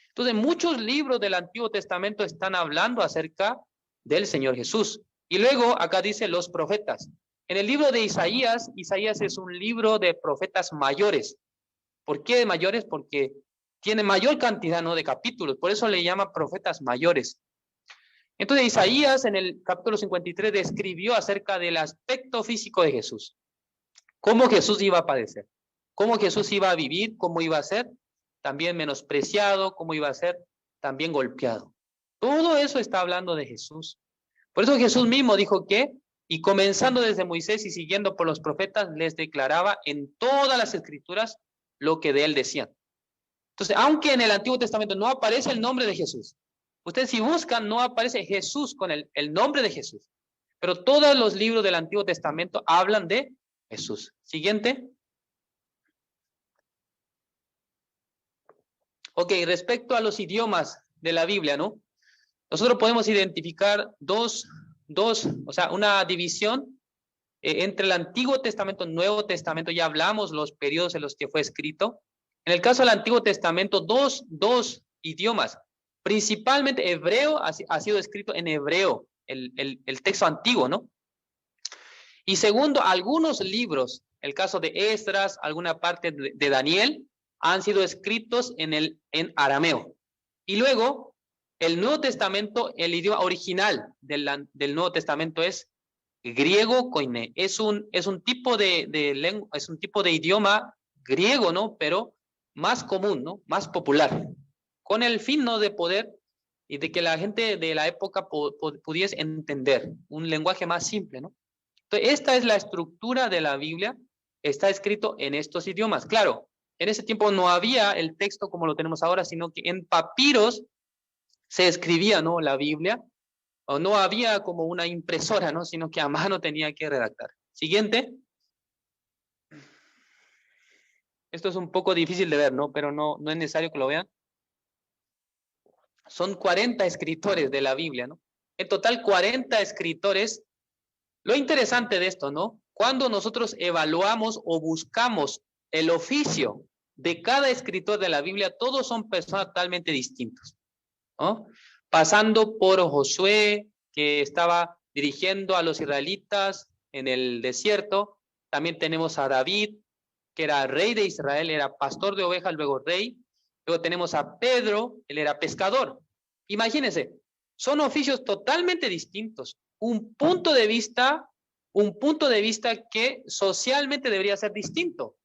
Speaker 3: Entonces, muchos libros del Antiguo Testamento están hablando acerca del Señor Jesús. Y luego, acá dice los profetas. En el libro de Isaías, Isaías es un libro de profetas mayores. ¿Por qué mayores? Porque tiene mayor cantidad, ¿no?, de capítulos, por eso le llama profetas mayores. Entonces Isaías en el capítulo 53 describió acerca del aspecto físico de Jesús, cómo Jesús iba a padecer, cómo Jesús iba a vivir, cómo iba a ser también menospreciado, cómo iba a ser también golpeado. Todo eso está hablando de Jesús. Por eso Jesús mismo dijo que, y comenzando desde Moisés y siguiendo por los profetas, les declaraba en todas las escrituras lo que de él decían. Entonces, aunque en el Antiguo Testamento no aparece el nombre de Jesús, ustedes si buscan, no aparece Jesús con el nombre de Jesús, pero todos los libros del Antiguo Testamento hablan de Jesús. Siguiente. Ok, respecto a los idiomas de la Biblia, ¿no? Nosotros podemos identificar o sea, una división entre el Antiguo Testamento y el Nuevo Testamento. Ya hablamos los periodos en los que fue escrito. En el caso del Antiguo Testamento, dos idiomas. Principalmente hebreo ha sido escrito en hebreo, el texto antiguo, ¿no? Y segundo, algunos libros, el caso de Esdras, alguna parte de Daniel, han sido escritos en arameo. Y luego, el Nuevo Testamento, el idioma original del Nuevo Testamento es griego koiné. Es un tipo de lengua, es un tipo de idioma griego, ¿no? Pero más común, ¿no? Más popular, con el fin, ¿no?, de poder y de que la gente de la época pudiese entender un lenguaje más simple, ¿no? Entonces, esta es la estructura de la Biblia, está escrito en estos idiomas. Claro, en ese tiempo no había el texto como lo tenemos ahora, sino que en papiros se escribía, ¿no?, la Biblia, o no había como una impresora, ¿no?, sino que a mano tenía que redactar. Siguiente. Esto es un poco difícil de ver, ¿no? Pero no es necesario que lo vean. Son 40 escritores de la Biblia, ¿no? En total 40 escritores. Lo interesante de esto, ¿no? Cuando nosotros evaluamos o buscamos el oficio de cada escritor de la Biblia, todos son personas totalmente distintos, ¿no? Pasando por Josué, que estaba dirigiendo a los israelitas en el desierto. También tenemos a David, que era rey de Israel, era pastor de ovejas, luego rey. Luego tenemos a Pedro, él era pescador. Imagínense, son oficios totalmente distintos. Un punto de vista que socialmente debería ser distinto.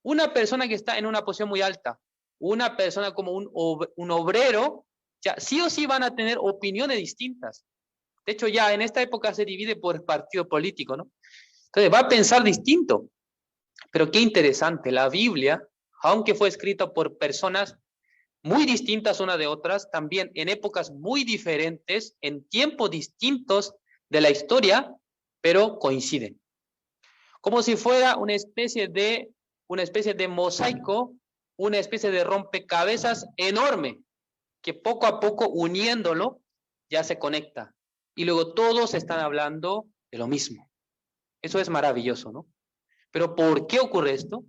Speaker 3: Una persona que está en una posición muy alta, una persona como un obrero, ya sí o sí van a tener opiniones distintas. De hecho, ya en esta época se divide por partido político, ¿no? Entonces va a pensar distinto. Pero qué interesante, la Biblia, aunque fue escrita por personas muy distintas unas de otras, también en épocas muy diferentes, en tiempos distintos de la historia, pero coinciden. Como si fuera una especie de mosaico, una especie de rompecabezas enorme, que poco a poco uniéndolo ya se conecta. Y luego todos están hablando de lo mismo. Eso es maravilloso, ¿no? Pero ¿por qué ocurre esto?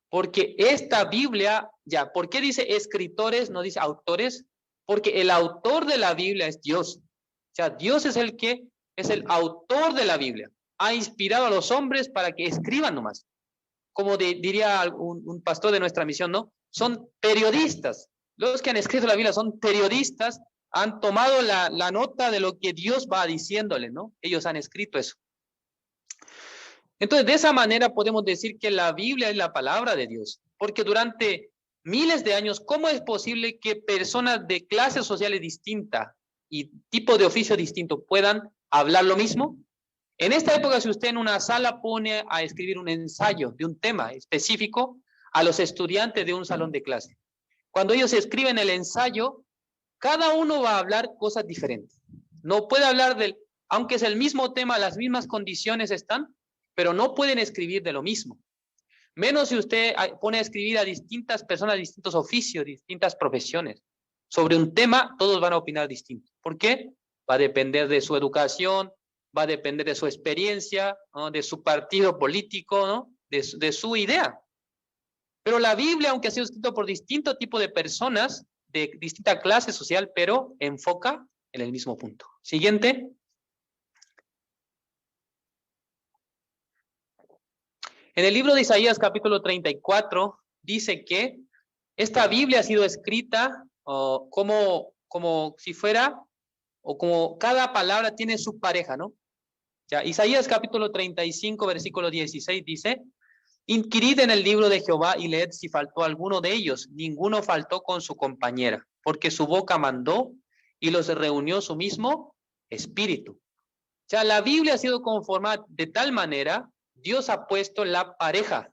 Speaker 3: Porque esta Biblia, ya, ¿por qué dice escritores, no dice autores? Porque el autor de la Biblia es Dios. O sea, Dios es el que es el autor de la Biblia. Ha inspirado a los hombres para que escriban nomás. Como diría un pastor de nuestra misión, ¿no? Son periodistas. Los que han escrito la Biblia son periodistas, han tomado la nota de lo que Dios va diciéndole, ¿no? Ellos han escrito eso. Entonces, de esa manera podemos decir que la Biblia es la palabra de Dios, porque durante miles de años, ¿cómo es posible que personas de clases sociales distintas y tipo de oficio distinto puedan hablar lo mismo? En esta época, si usted en una sala pone a escribir un ensayo de un tema específico a los estudiantes de un salón de clase, cuando ellos escriben el ensayo, cada uno va a hablar cosas diferentes. No puede hablar aunque es el mismo tema, las mismas condiciones están, pero no pueden escribir de lo mismo. Menos si usted pone a escribir a distintas personas, distintos oficios, distintas profesiones. Sobre un tema, todos van a opinar distinto. ¿Por qué? Va a depender de su educación, va a depender de su experiencia, ¿no? De su partido político, ¿no? de su idea. Pero la Biblia, aunque ha sido escrito por distintos tipos de personas, de distinta clase social, pero enfoca en el mismo punto. Siguiente. En el libro de Isaías, capítulo 34, dice que esta Biblia ha sido escrita como si fuera, o como cada palabra tiene su pareja, ¿no? Ya, Isaías, capítulo 35, versículo 16, dice: Inquirid en el libro de Jehová y leed si faltó alguno de ellos. Ninguno faltó con su compañera, porque su boca mandó y los reunió su mismo espíritu. O sea, la Biblia ha sido conformada de tal manera, Dios ha puesto la pareja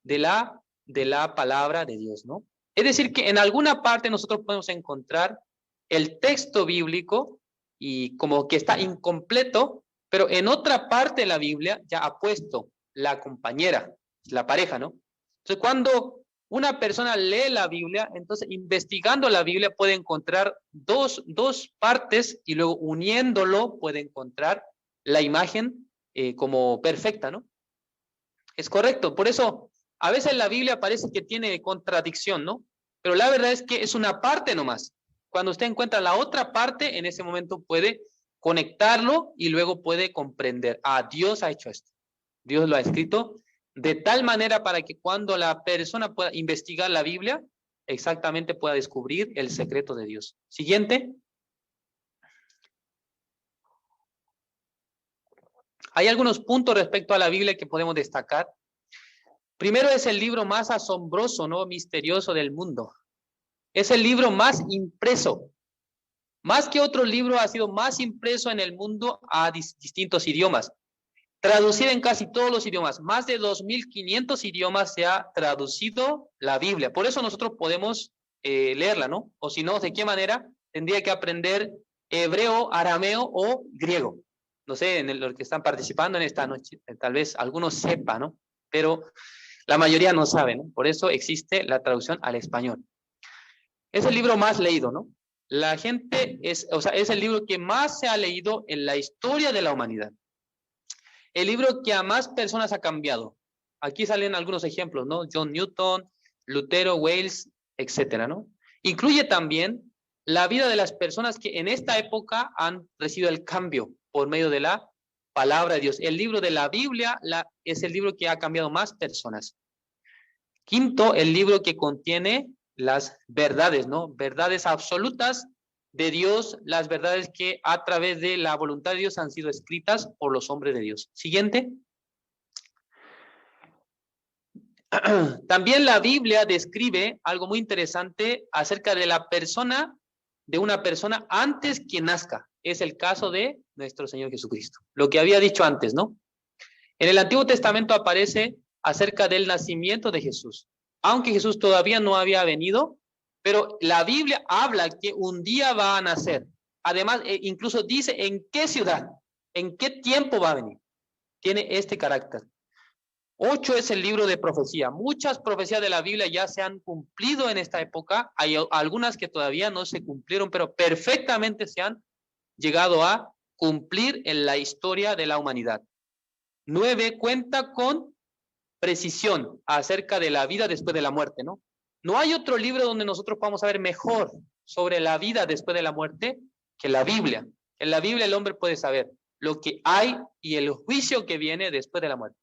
Speaker 3: de la palabra de Dios, ¿no? Es decir, que en alguna parte nosotros podemos encontrar el texto bíblico y como que está incompleto, pero en otra parte de la Biblia ya ha puesto la compañera, la pareja, ¿no? Entonces, cuando una persona lee la Biblia, entonces investigando la Biblia puede encontrar dos partes y luego uniéndolo puede encontrar la imagen como perfecta, ¿no? Es correcto. Por eso, a veces la Biblia parece que tiene contradicción, ¿no? Pero la verdad es que es una parte nomás. Cuando usted encuentra la otra parte, en ese momento puede conectarlo y luego puede comprender. Dios ha hecho esto. Dios lo ha escrito de tal manera para que cuando la persona pueda investigar la Biblia, exactamente pueda descubrir el secreto de Dios. Siguiente. Hay algunos puntos respecto a la Biblia que podemos destacar. Primero, es el libro más asombroso, ¿no? Misterioso del mundo. Es el libro más impreso. Más que otro libro, ha sido más impreso en el mundo a distintos idiomas. Traducida en casi todos los idiomas. Más de 2.500 idiomas se ha traducido la Biblia. Por eso nosotros podemos leerla, ¿no? O si no, ¿de qué manera? Tendría que aprender hebreo, arameo o griego. No sé, los que están participando en esta noche, tal vez algunos sepan, ¿no? Pero la mayoría no sabe, ¿no? Por eso existe la traducción al español. Es el libro más leído, ¿no? La gente es el libro que más se ha leído en la historia de la humanidad. El libro que a más personas ha cambiado. Aquí salen algunos ejemplos, ¿no? John Newton, Lutero, Wales, etcétera, ¿no? Incluye también la vida de las personas que en esta época han recibido el cambio por medio de la palabra de Dios. El libro de la Biblia es el libro que ha cambiado más personas. Quinto, el libro que contiene las verdades, ¿no? Verdades absolutas de Dios, las verdades que a través de la voluntad de Dios han sido escritas por los hombres de Dios. Siguiente. También la Biblia describe algo muy interesante acerca de la persona, de una persona antes que nazca. Es el caso de nuestro Señor Jesucristo. Lo que había dicho antes, ¿no? En el Antiguo Testamento aparece acerca del nacimiento de Jesús. Aunque Jesús todavía no había venido, pero la Biblia habla que un día va a nacer. Además, incluso dice en qué ciudad, en qué tiempo va a venir. Tiene este carácter. 8 es el libro de profecía. Muchas profecías de la Biblia ya se han cumplido en esta época. Hay algunas que todavía no se cumplieron, pero perfectamente se han llegado a cumplir en la historia de la humanidad. 9 cuenta con precisión acerca de la vida después de la muerte, ¿no? No hay otro libro donde nosotros podamos saber mejor sobre la vida después de la muerte que la Biblia. En la Biblia el hombre puede saber lo que hay y el juicio que viene después de la muerte.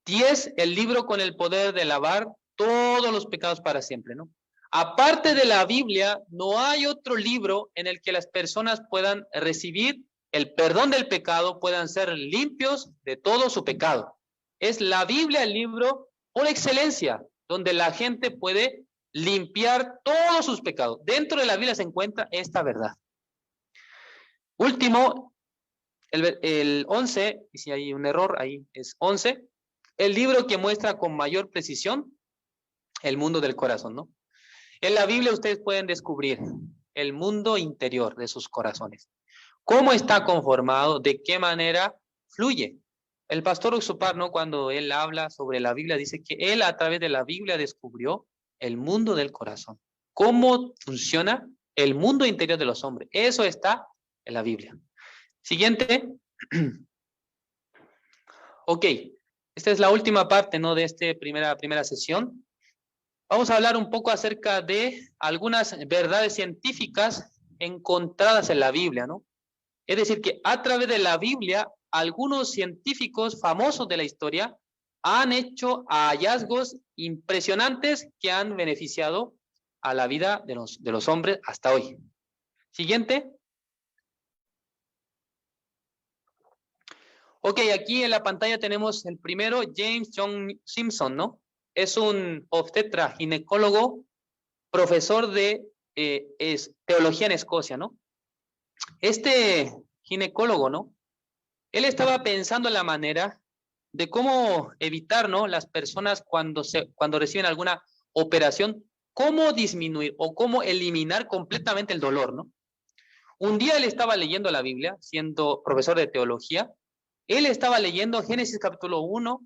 Speaker 3: 10, el libro con el poder de lavar todos los pecados para siempre, ¿no? Aparte de la Biblia, no hay otro libro en el que las personas puedan recibir el perdón del pecado, puedan ser limpios de todo su pecado. Es la Biblia el libro por excelencia, donde la gente puede limpiar todos sus pecados. Dentro de la Biblia se encuentra esta verdad. Último, el 11, y si hay un error, ahí es 11, el libro que muestra con mayor precisión el mundo del corazón, ¿no? En la Biblia ustedes pueden descubrir el mundo interior de sus corazones. ¿Cómo está conformado? ¿De qué manera fluye? El pastor Uxupar, ¿no? Cuando él habla sobre la Biblia, dice que él a través de la Biblia descubrió el mundo del corazón. ¿Cómo funciona el mundo interior de los hombres? Eso está en la Biblia. Siguiente. Ok. Esta es la última parte, ¿no? De esta primera sesión. Vamos a hablar un poco acerca de algunas verdades científicas encontradas en la Biblia, ¿no? Es decir, que a través de la Biblia, algunos científicos famosos de la historia han hecho hallazgos impresionantes que han beneficiado a la vida de los hombres hasta hoy. Siguiente. Ok, aquí en la pantalla tenemos el primero, James John Simpson, ¿no? Es un obstetra, ginecólogo, profesor de teología en Escocia, ¿no? Este ginecólogo, ¿no? Él estaba pensando en la manera de cómo evitar, ¿no? Las personas cuando reciben alguna operación, cómo disminuir o cómo eliminar completamente el dolor, ¿no? Un día él estaba leyendo la Biblia, siendo profesor de teología. Él estaba leyendo Génesis capítulo 2,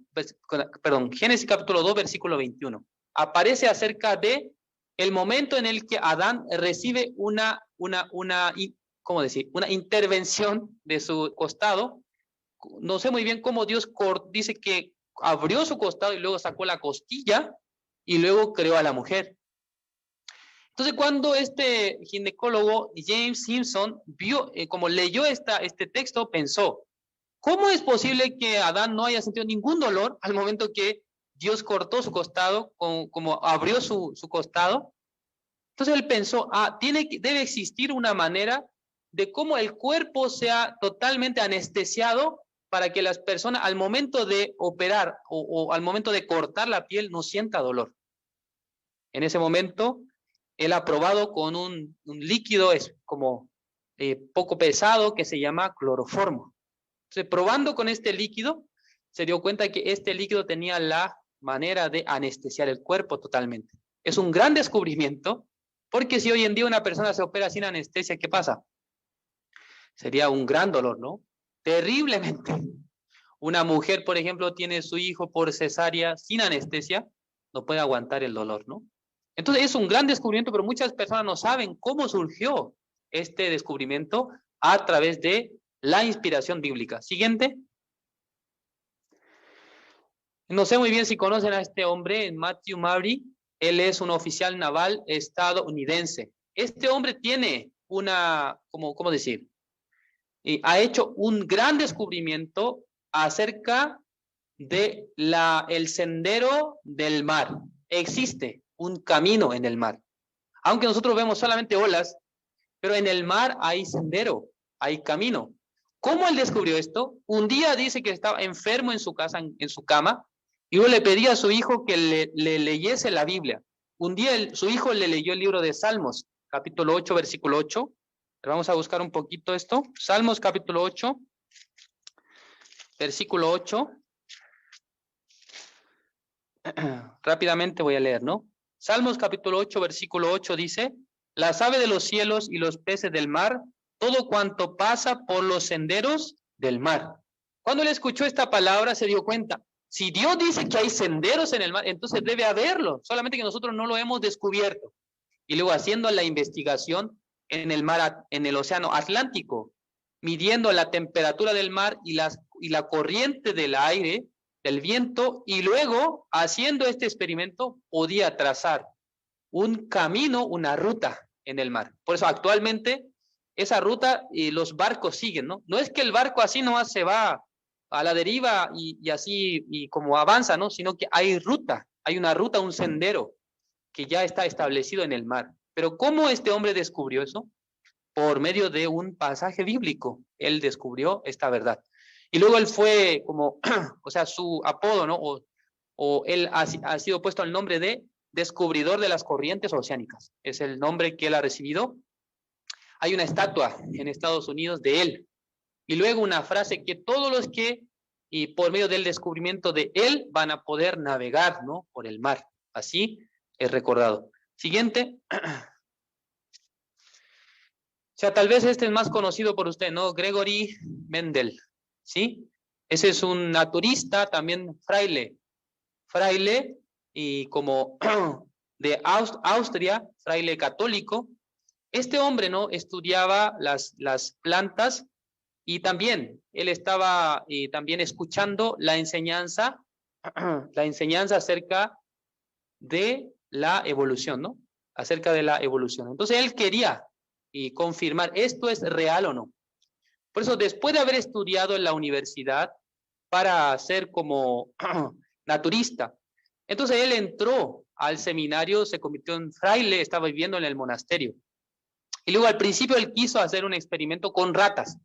Speaker 3: versículo 21. Aparece acerca de el momento en el que Adán recibe una intervención de su costado. No sé muy bien cómo Dios dice que abrió su costado y luego sacó la costilla y luego creó a la mujer. Entonces, cuando este ginecólogo, James Simpson, vio, como leyó este texto, pensó, ¿cómo es posible que Adán no haya sentido ningún dolor al momento que Dios cortó su costado, como abrió su costado? Entonces él pensó, debe existir una manera de cómo el cuerpo sea totalmente anestesiado para que las personas al momento de operar o al momento de cortar la piel no sienta dolor. En ese momento, él ha probado con un líquido como poco pesado que se llama cloroformo. Entonces, probando con este líquido, se dio cuenta que este líquido tenía la manera de anestesiar el cuerpo totalmente. Es un gran descubrimiento, porque si hoy en día una persona se opera sin anestesia, ¿qué pasa? Sería un gran dolor, ¿no? Terriblemente. Una mujer, por ejemplo, tiene su hijo por cesárea sin anestesia, no puede aguantar el dolor, ¿no? Entonces es un gran descubrimiento, pero muchas personas no saben cómo surgió este descubrimiento a través de la inspiración bíblica. Siguiente. No sé muy bien si conocen a este hombre, Matthew Maury. Él es un oficial naval estadounidense. Este hombre tiene una, ¿cómo decir? Ha hecho un gran descubrimiento acerca de el sendero del mar. Existe un camino en el mar. Aunque nosotros vemos solamente olas, pero en el mar hay sendero, hay camino. ¿Cómo él descubrió esto? Un día dice que estaba enfermo en su casa, en su cama, y luego le pedía a su hijo que le leyese la Biblia. Un día su hijo le leyó el libro de Salmos, capítulo 8, versículo 8. Vamos a buscar un poquito esto. Salmos capítulo 8, versículo 8. Rápidamente voy a leer, ¿no? Salmos capítulo 8, versículo 8 dice: las aves de los cielos y los peces del mar, todo cuanto pasa por los senderos del mar. Cuando él escuchó esta palabra se dio cuenta, si Dios dice que hay senderos en el mar, entonces debe haberlo, solamente que nosotros no lo hemos descubierto. Y luego haciendo la investigación en el mar, en el océano Atlántico, midiendo la temperatura del mar y la corriente del aire, del viento, y luego haciendo este experimento podía trazar un camino, una ruta en el mar. Por eso actualmente esa ruta los barcos siguen, ¿no? No es que el barco así nomás se va a la deriva y así y como avanza, ¿no? Sino que hay ruta, hay una ruta, un sendero que ya está establecido en el mar. Pero ¿cómo este hombre descubrió eso? Por medio de un pasaje bíblico. Él descubrió esta verdad. Y luego él fue como, o sea, su apodo, ¿no? O él ha sido puesto el nombre de descubridor de las corrientes oceánicas. Es el nombre que él ha recibido. Hay una estatua en Estados Unidos de él. Y luego una frase que todos los que, y por medio del descubrimiento de él, van a poder navegar, ¿no? Por el mar. Así es recordado. Siguiente. O sea, tal vez este es más conocido por usted, ¿no? Gregory Mendel, ¿sí? Ese es un naturista, también fraile. Fraile, y como de Austria, fraile católico. Este hombre, ¿no? Estudiaba las plantas y también él estaba también escuchando la enseñanza acerca de la evolución, ¿no? Acerca de la evolución. Entonces él quería confirmar, ¿esto es real o no? Por eso, después de haber estudiado en la universidad para ser como naturista, entonces él entró al seminario, se convirtió en fraile, estaba viviendo en el monasterio. Y luego al principio él quiso hacer un experimento con ratas,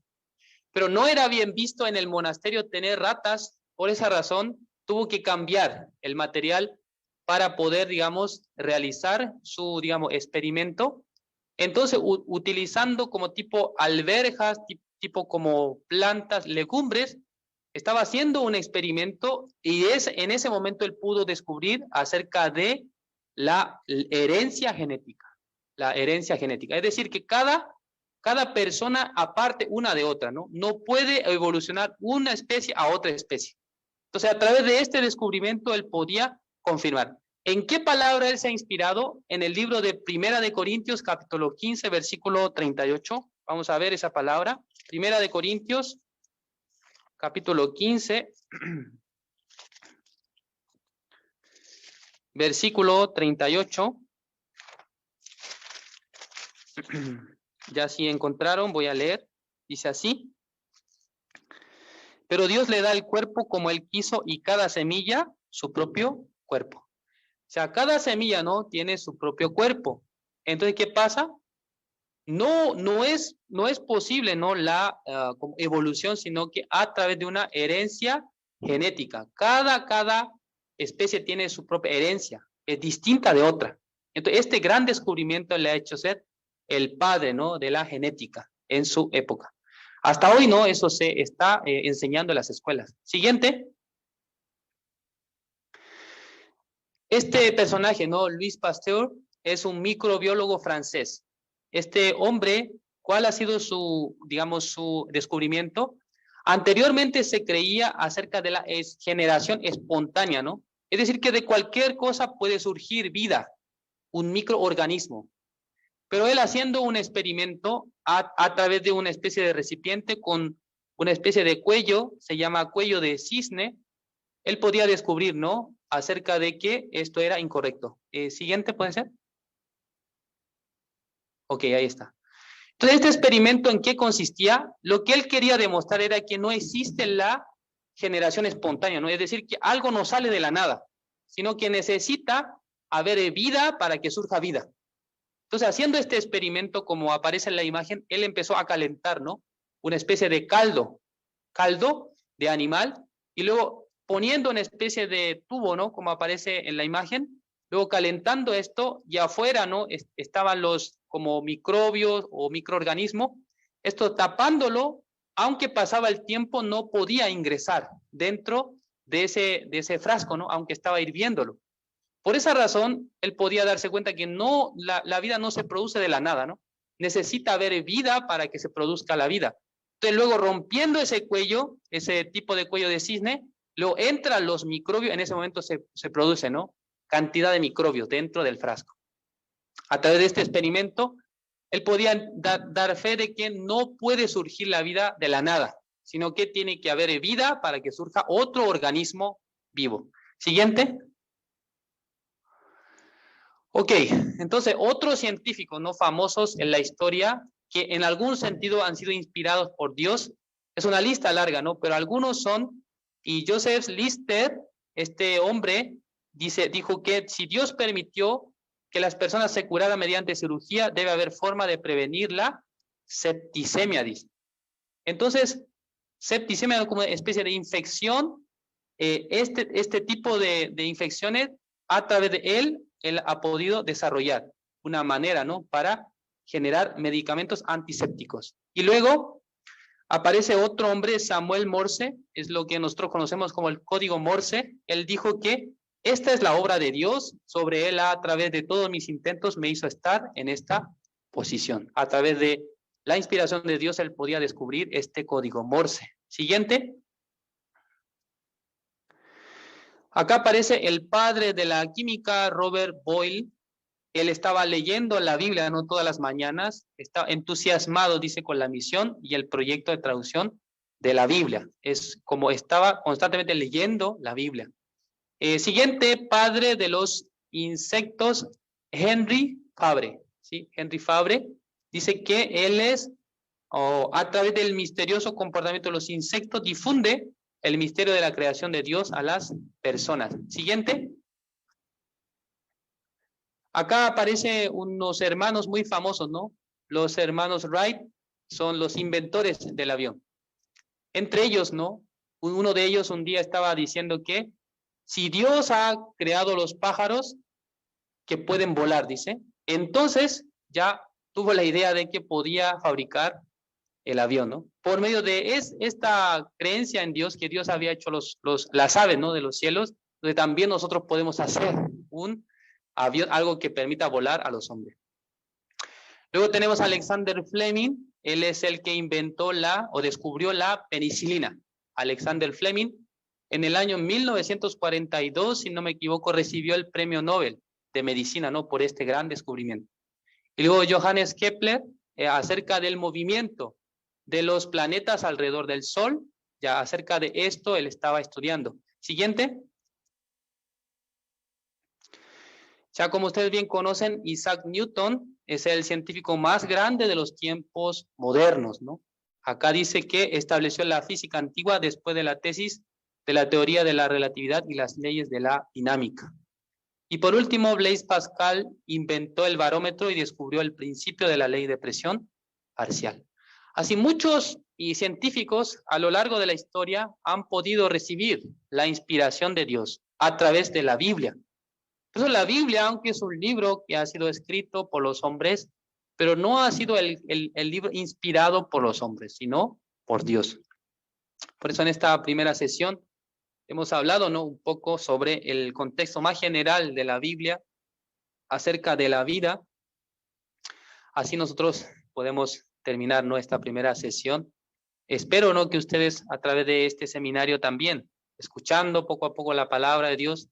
Speaker 3: pero no era bien visto en el monasterio tener ratas. Por esa razón tuvo que cambiar el material para poder, digamos, realizar su, digamos, experimento. Entonces, utilizando como tipo alberjas, tipo como plantas, legumbres, estaba haciendo un experimento y en ese momento él pudo descubrir acerca de la herencia genética. La herencia genética. Es decir, que cada persona aparte una de otra, ¿no? No puede evolucionar una especie a otra especie. Entonces, a través de este descubrimiento, él podía confirmar. ¿En qué palabra él se ha inspirado? En el libro de Primera de Corintios, capítulo 15, versículo 38. Vamos a ver esa palabra. Primera de Corintios, capítulo 15, versículo 38. Ya si encontraron, voy a leer. Dice así: pero Dios le da el cuerpo como Él quiso y cada semilla su propio cuerpo. O sea, cada semilla, ¿no? Tiene su propio cuerpo. Entonces, ¿qué pasa? No es posible, ¿no? La evolución, sino que a través de una herencia genética. Cada especie tiene su propia herencia, es distinta de otra. Entonces, este gran descubrimiento le ha hecho ser el padre, ¿no? De la genética en su época. Hasta hoy, ¿no? Eso se está enseñando en las escuelas. Siguiente. Este personaje, ¿no? Louis Pasteur, es un microbiólogo francés. Este hombre, ¿cuál ha sido su, digamos, su descubrimiento? Anteriormente se creía acerca de la generación espontánea, ¿no? Es decir, que de cualquier cosa puede surgir vida, un microorganismo. Pero él haciendo un experimento a través de una especie de recipiente con una especie de cuello, se llama cuello de cisne, él podía descubrir, ¿no? Acerca de que esto era incorrecto. Siguiente, ¿puede ser? Ok, ahí está. Entonces, este experimento, ¿en qué consistía? Lo que él quería demostrar era que no existe la generación espontánea, ¿no? Es decir, que algo no sale de la nada, sino que necesita haber vida para que surja vida. Entonces, haciendo este experimento, como aparece en la imagen, él empezó a calentar, ¿no? Una especie de caldo de animal, y luego poniendo una especie de tubo, ¿no? Como aparece en la imagen, luego calentando esto, y afuera, ¿no? Estaban los como microbios o microorganismos, esto tapándolo, aunque pasaba el tiempo, no podía ingresar dentro de ese frasco, ¿no? Aunque estaba hirviéndolo. Por esa razón, él podía darse cuenta que no, la vida no se produce de la nada, ¿no? Necesita haber vida para que se produzca la vida. Entonces, luego rompiendo ese cuello, ese tipo de cuello de cisne, luego entran los microbios, en ese momento se produce, ¿no? Cantidad de microbios dentro del frasco. A través de este experimento, él podía dar fe de que no puede surgir la vida de la nada, sino que tiene que haber vida para que surja otro organismo vivo. Siguiente. Ok, entonces otros científicos no famosos en la historia que en algún sentido han sido inspirados por Dios, es una lista larga, ¿no? Pero algunos son, y Joseph Lister, este hombre, dijo que si Dios permitió que las personas se curaran mediante cirugía, debe haber forma de prevenir la septicemia, dice. Entonces, septicemia es como una especie de infección, este tipo de infecciones, a través de él ha podido desarrollar una manera, ¿no? Para generar medicamentos antisépticos. Y luego aparece otro hombre, Samuel Morse, es lo que nosotros conocemos como el código Morse. Él dijo que esta es la obra de Dios, sobre él a través de todos mis intentos me hizo estar en esta posición. A través de la inspiración de Dios, él podía descubrir este código Morse. Siguiente. Acá aparece el padre de la química, Robert Boyle. Él estaba leyendo la Biblia, no todas las mañanas, estaba entusiasmado, dice, con la misión y el proyecto de traducción de la Biblia. Es como estaba constantemente leyendo la Biblia. Siguiente, padre de los insectos, Henry Fabre. ¿Sí? Henry Fabre dice que él es, a través del misterioso comportamiento de los insectos, difunde el misterio de la creación de Dios a las personas. Siguiente. Acá aparecen unos hermanos muy famosos, ¿no? Los hermanos Wright son los inventores del avión. Entre ellos, ¿no? Uno de ellos un día estaba diciendo que si Dios ha creado los pájaros que pueden volar, dice, entonces ya tuvo la idea de que podía fabricar el avión, ¿no? Por medio de esta creencia en Dios, que Dios había hecho las aves, ¿no? De los cielos, donde también nosotros podemos hacer un avión, algo que permita volar a los hombres. Luego tenemos a Alexander Fleming, él es el que inventó o descubrió la penicilina. Alexander Fleming, en el año 1942, si no me equivoco, recibió el premio Nobel de medicina, ¿no? Por este gran descubrimiento. Y luego Johannes Kepler, acerca del movimiento de los planetas alrededor del Sol, ya acerca de esto él estaba estudiando. Siguiente. Ya como ustedes bien conocen, Isaac Newton es el científico más grande de los tiempos modernos, ¿no? Acá dice que estableció la física antigua después de la tesis de la teoría de la relatividad y las leyes de la dinámica. Y por último, Blaise Pascal inventó el barómetro y descubrió el principio de la ley de presión parcial. Así muchos científicos a lo largo de la historia han podido recibir la inspiración de Dios a través de la Biblia. Por eso la Biblia, aunque es un libro que ha sido escrito por los hombres, pero no ha sido el libro inspirado por los hombres, sino por Dios. Por eso en esta primera sesión hemos hablado, ¿no? Un poco sobre el contexto más general de la Biblia, acerca de la vida. Así nosotros podemos terminar nuestra primera sesión. Espero, ¿no? Que ustedes a través de este seminario también, escuchando poco a poco la palabra de Dios,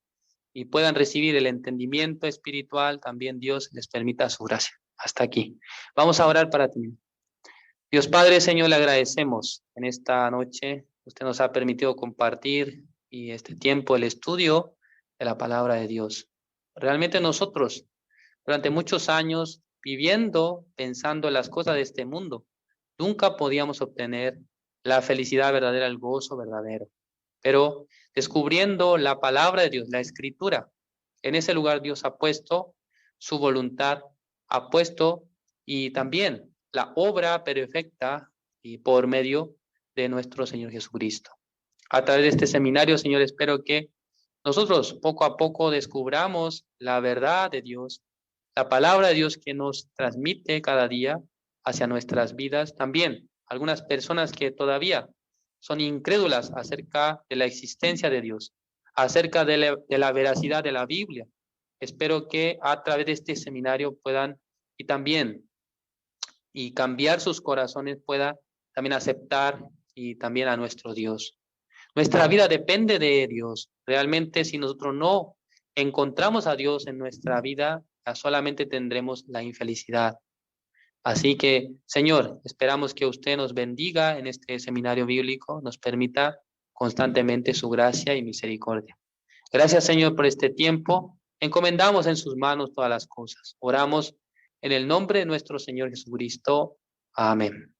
Speaker 3: y puedan recibir el entendimiento espiritual, también Dios les permita su gracia. Hasta aquí. Vamos a orar para terminar. Dios Padre, Señor, le agradecemos en esta noche. Usted nos ha permitido compartir y este tiempo el estudio de la palabra de Dios. Realmente nosotros, durante muchos años, viviendo, pensando en las cosas de este mundo, nunca podíamos obtener la felicidad verdadera, el gozo verdadero. Pero descubriendo la palabra de Dios, la escritura, en ese lugar Dios ha puesto su voluntad, ha puesto y también la obra perfecta y por medio de nuestro Señor Jesucristo. A través de este seminario, Señor, espero que nosotros poco a poco descubramos la verdad de Dios, la palabra de Dios que nos transmite cada día hacia nuestras vidas. También algunas personas que todavía son incrédulas acerca de la existencia de Dios, acerca de la veracidad de la Biblia. Espero que a través de este seminario puedan y también y cambiar sus corazones, puedan también aceptar y también a nuestro Dios. Nuestra vida depende de Dios. Realmente si nosotros no encontramos a Dios en nuestra vida, solamente tendremos la infelicidad. Así que, Señor, esperamos que usted nos bendiga en este seminario bíblico, nos permita constantemente su gracia y misericordia. Gracias, Señor, por este tiempo. Encomendamos en sus manos todas las cosas. Oramos en el nombre de nuestro Señor Jesucristo. Amén.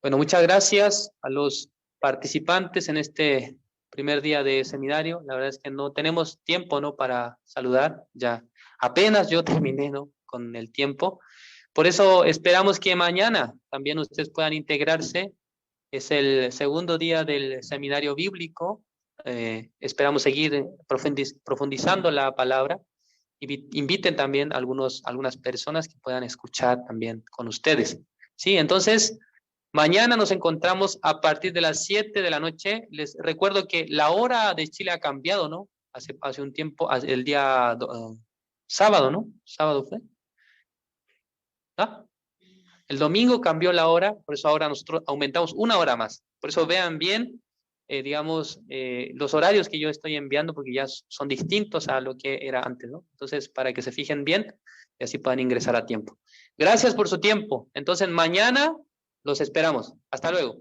Speaker 3: Bueno, muchas gracias a los participantes en este primer día de seminario. La verdad es que no tenemos tiempo, ¿no?, para saludar. Ya apenas yo terminé, ¿no?, con el tiempo. Por eso esperamos que mañana también ustedes puedan integrarse. Es el segundo día del seminario bíblico. Esperamos seguir profundizando la palabra. Inviten también algunas personas que puedan escuchar también con ustedes. Sí, entonces mañana nos encontramos a partir de las 7 de la noche. Les recuerdo que la hora de Chile ha cambiado, ¿no? Hace un tiempo, el día sábado, ¿no? ¿Sábado fue? ¿Ah? El domingo cambió la hora, por eso ahora nosotros aumentamos una hora más. Por eso vean bien, los horarios que yo estoy enviando, porque ya son distintos a lo que era antes, ¿no? Entonces, para que se fijen bien y así puedan ingresar a tiempo. Gracias por su tiempo. Entonces, mañana los esperamos. Hasta luego.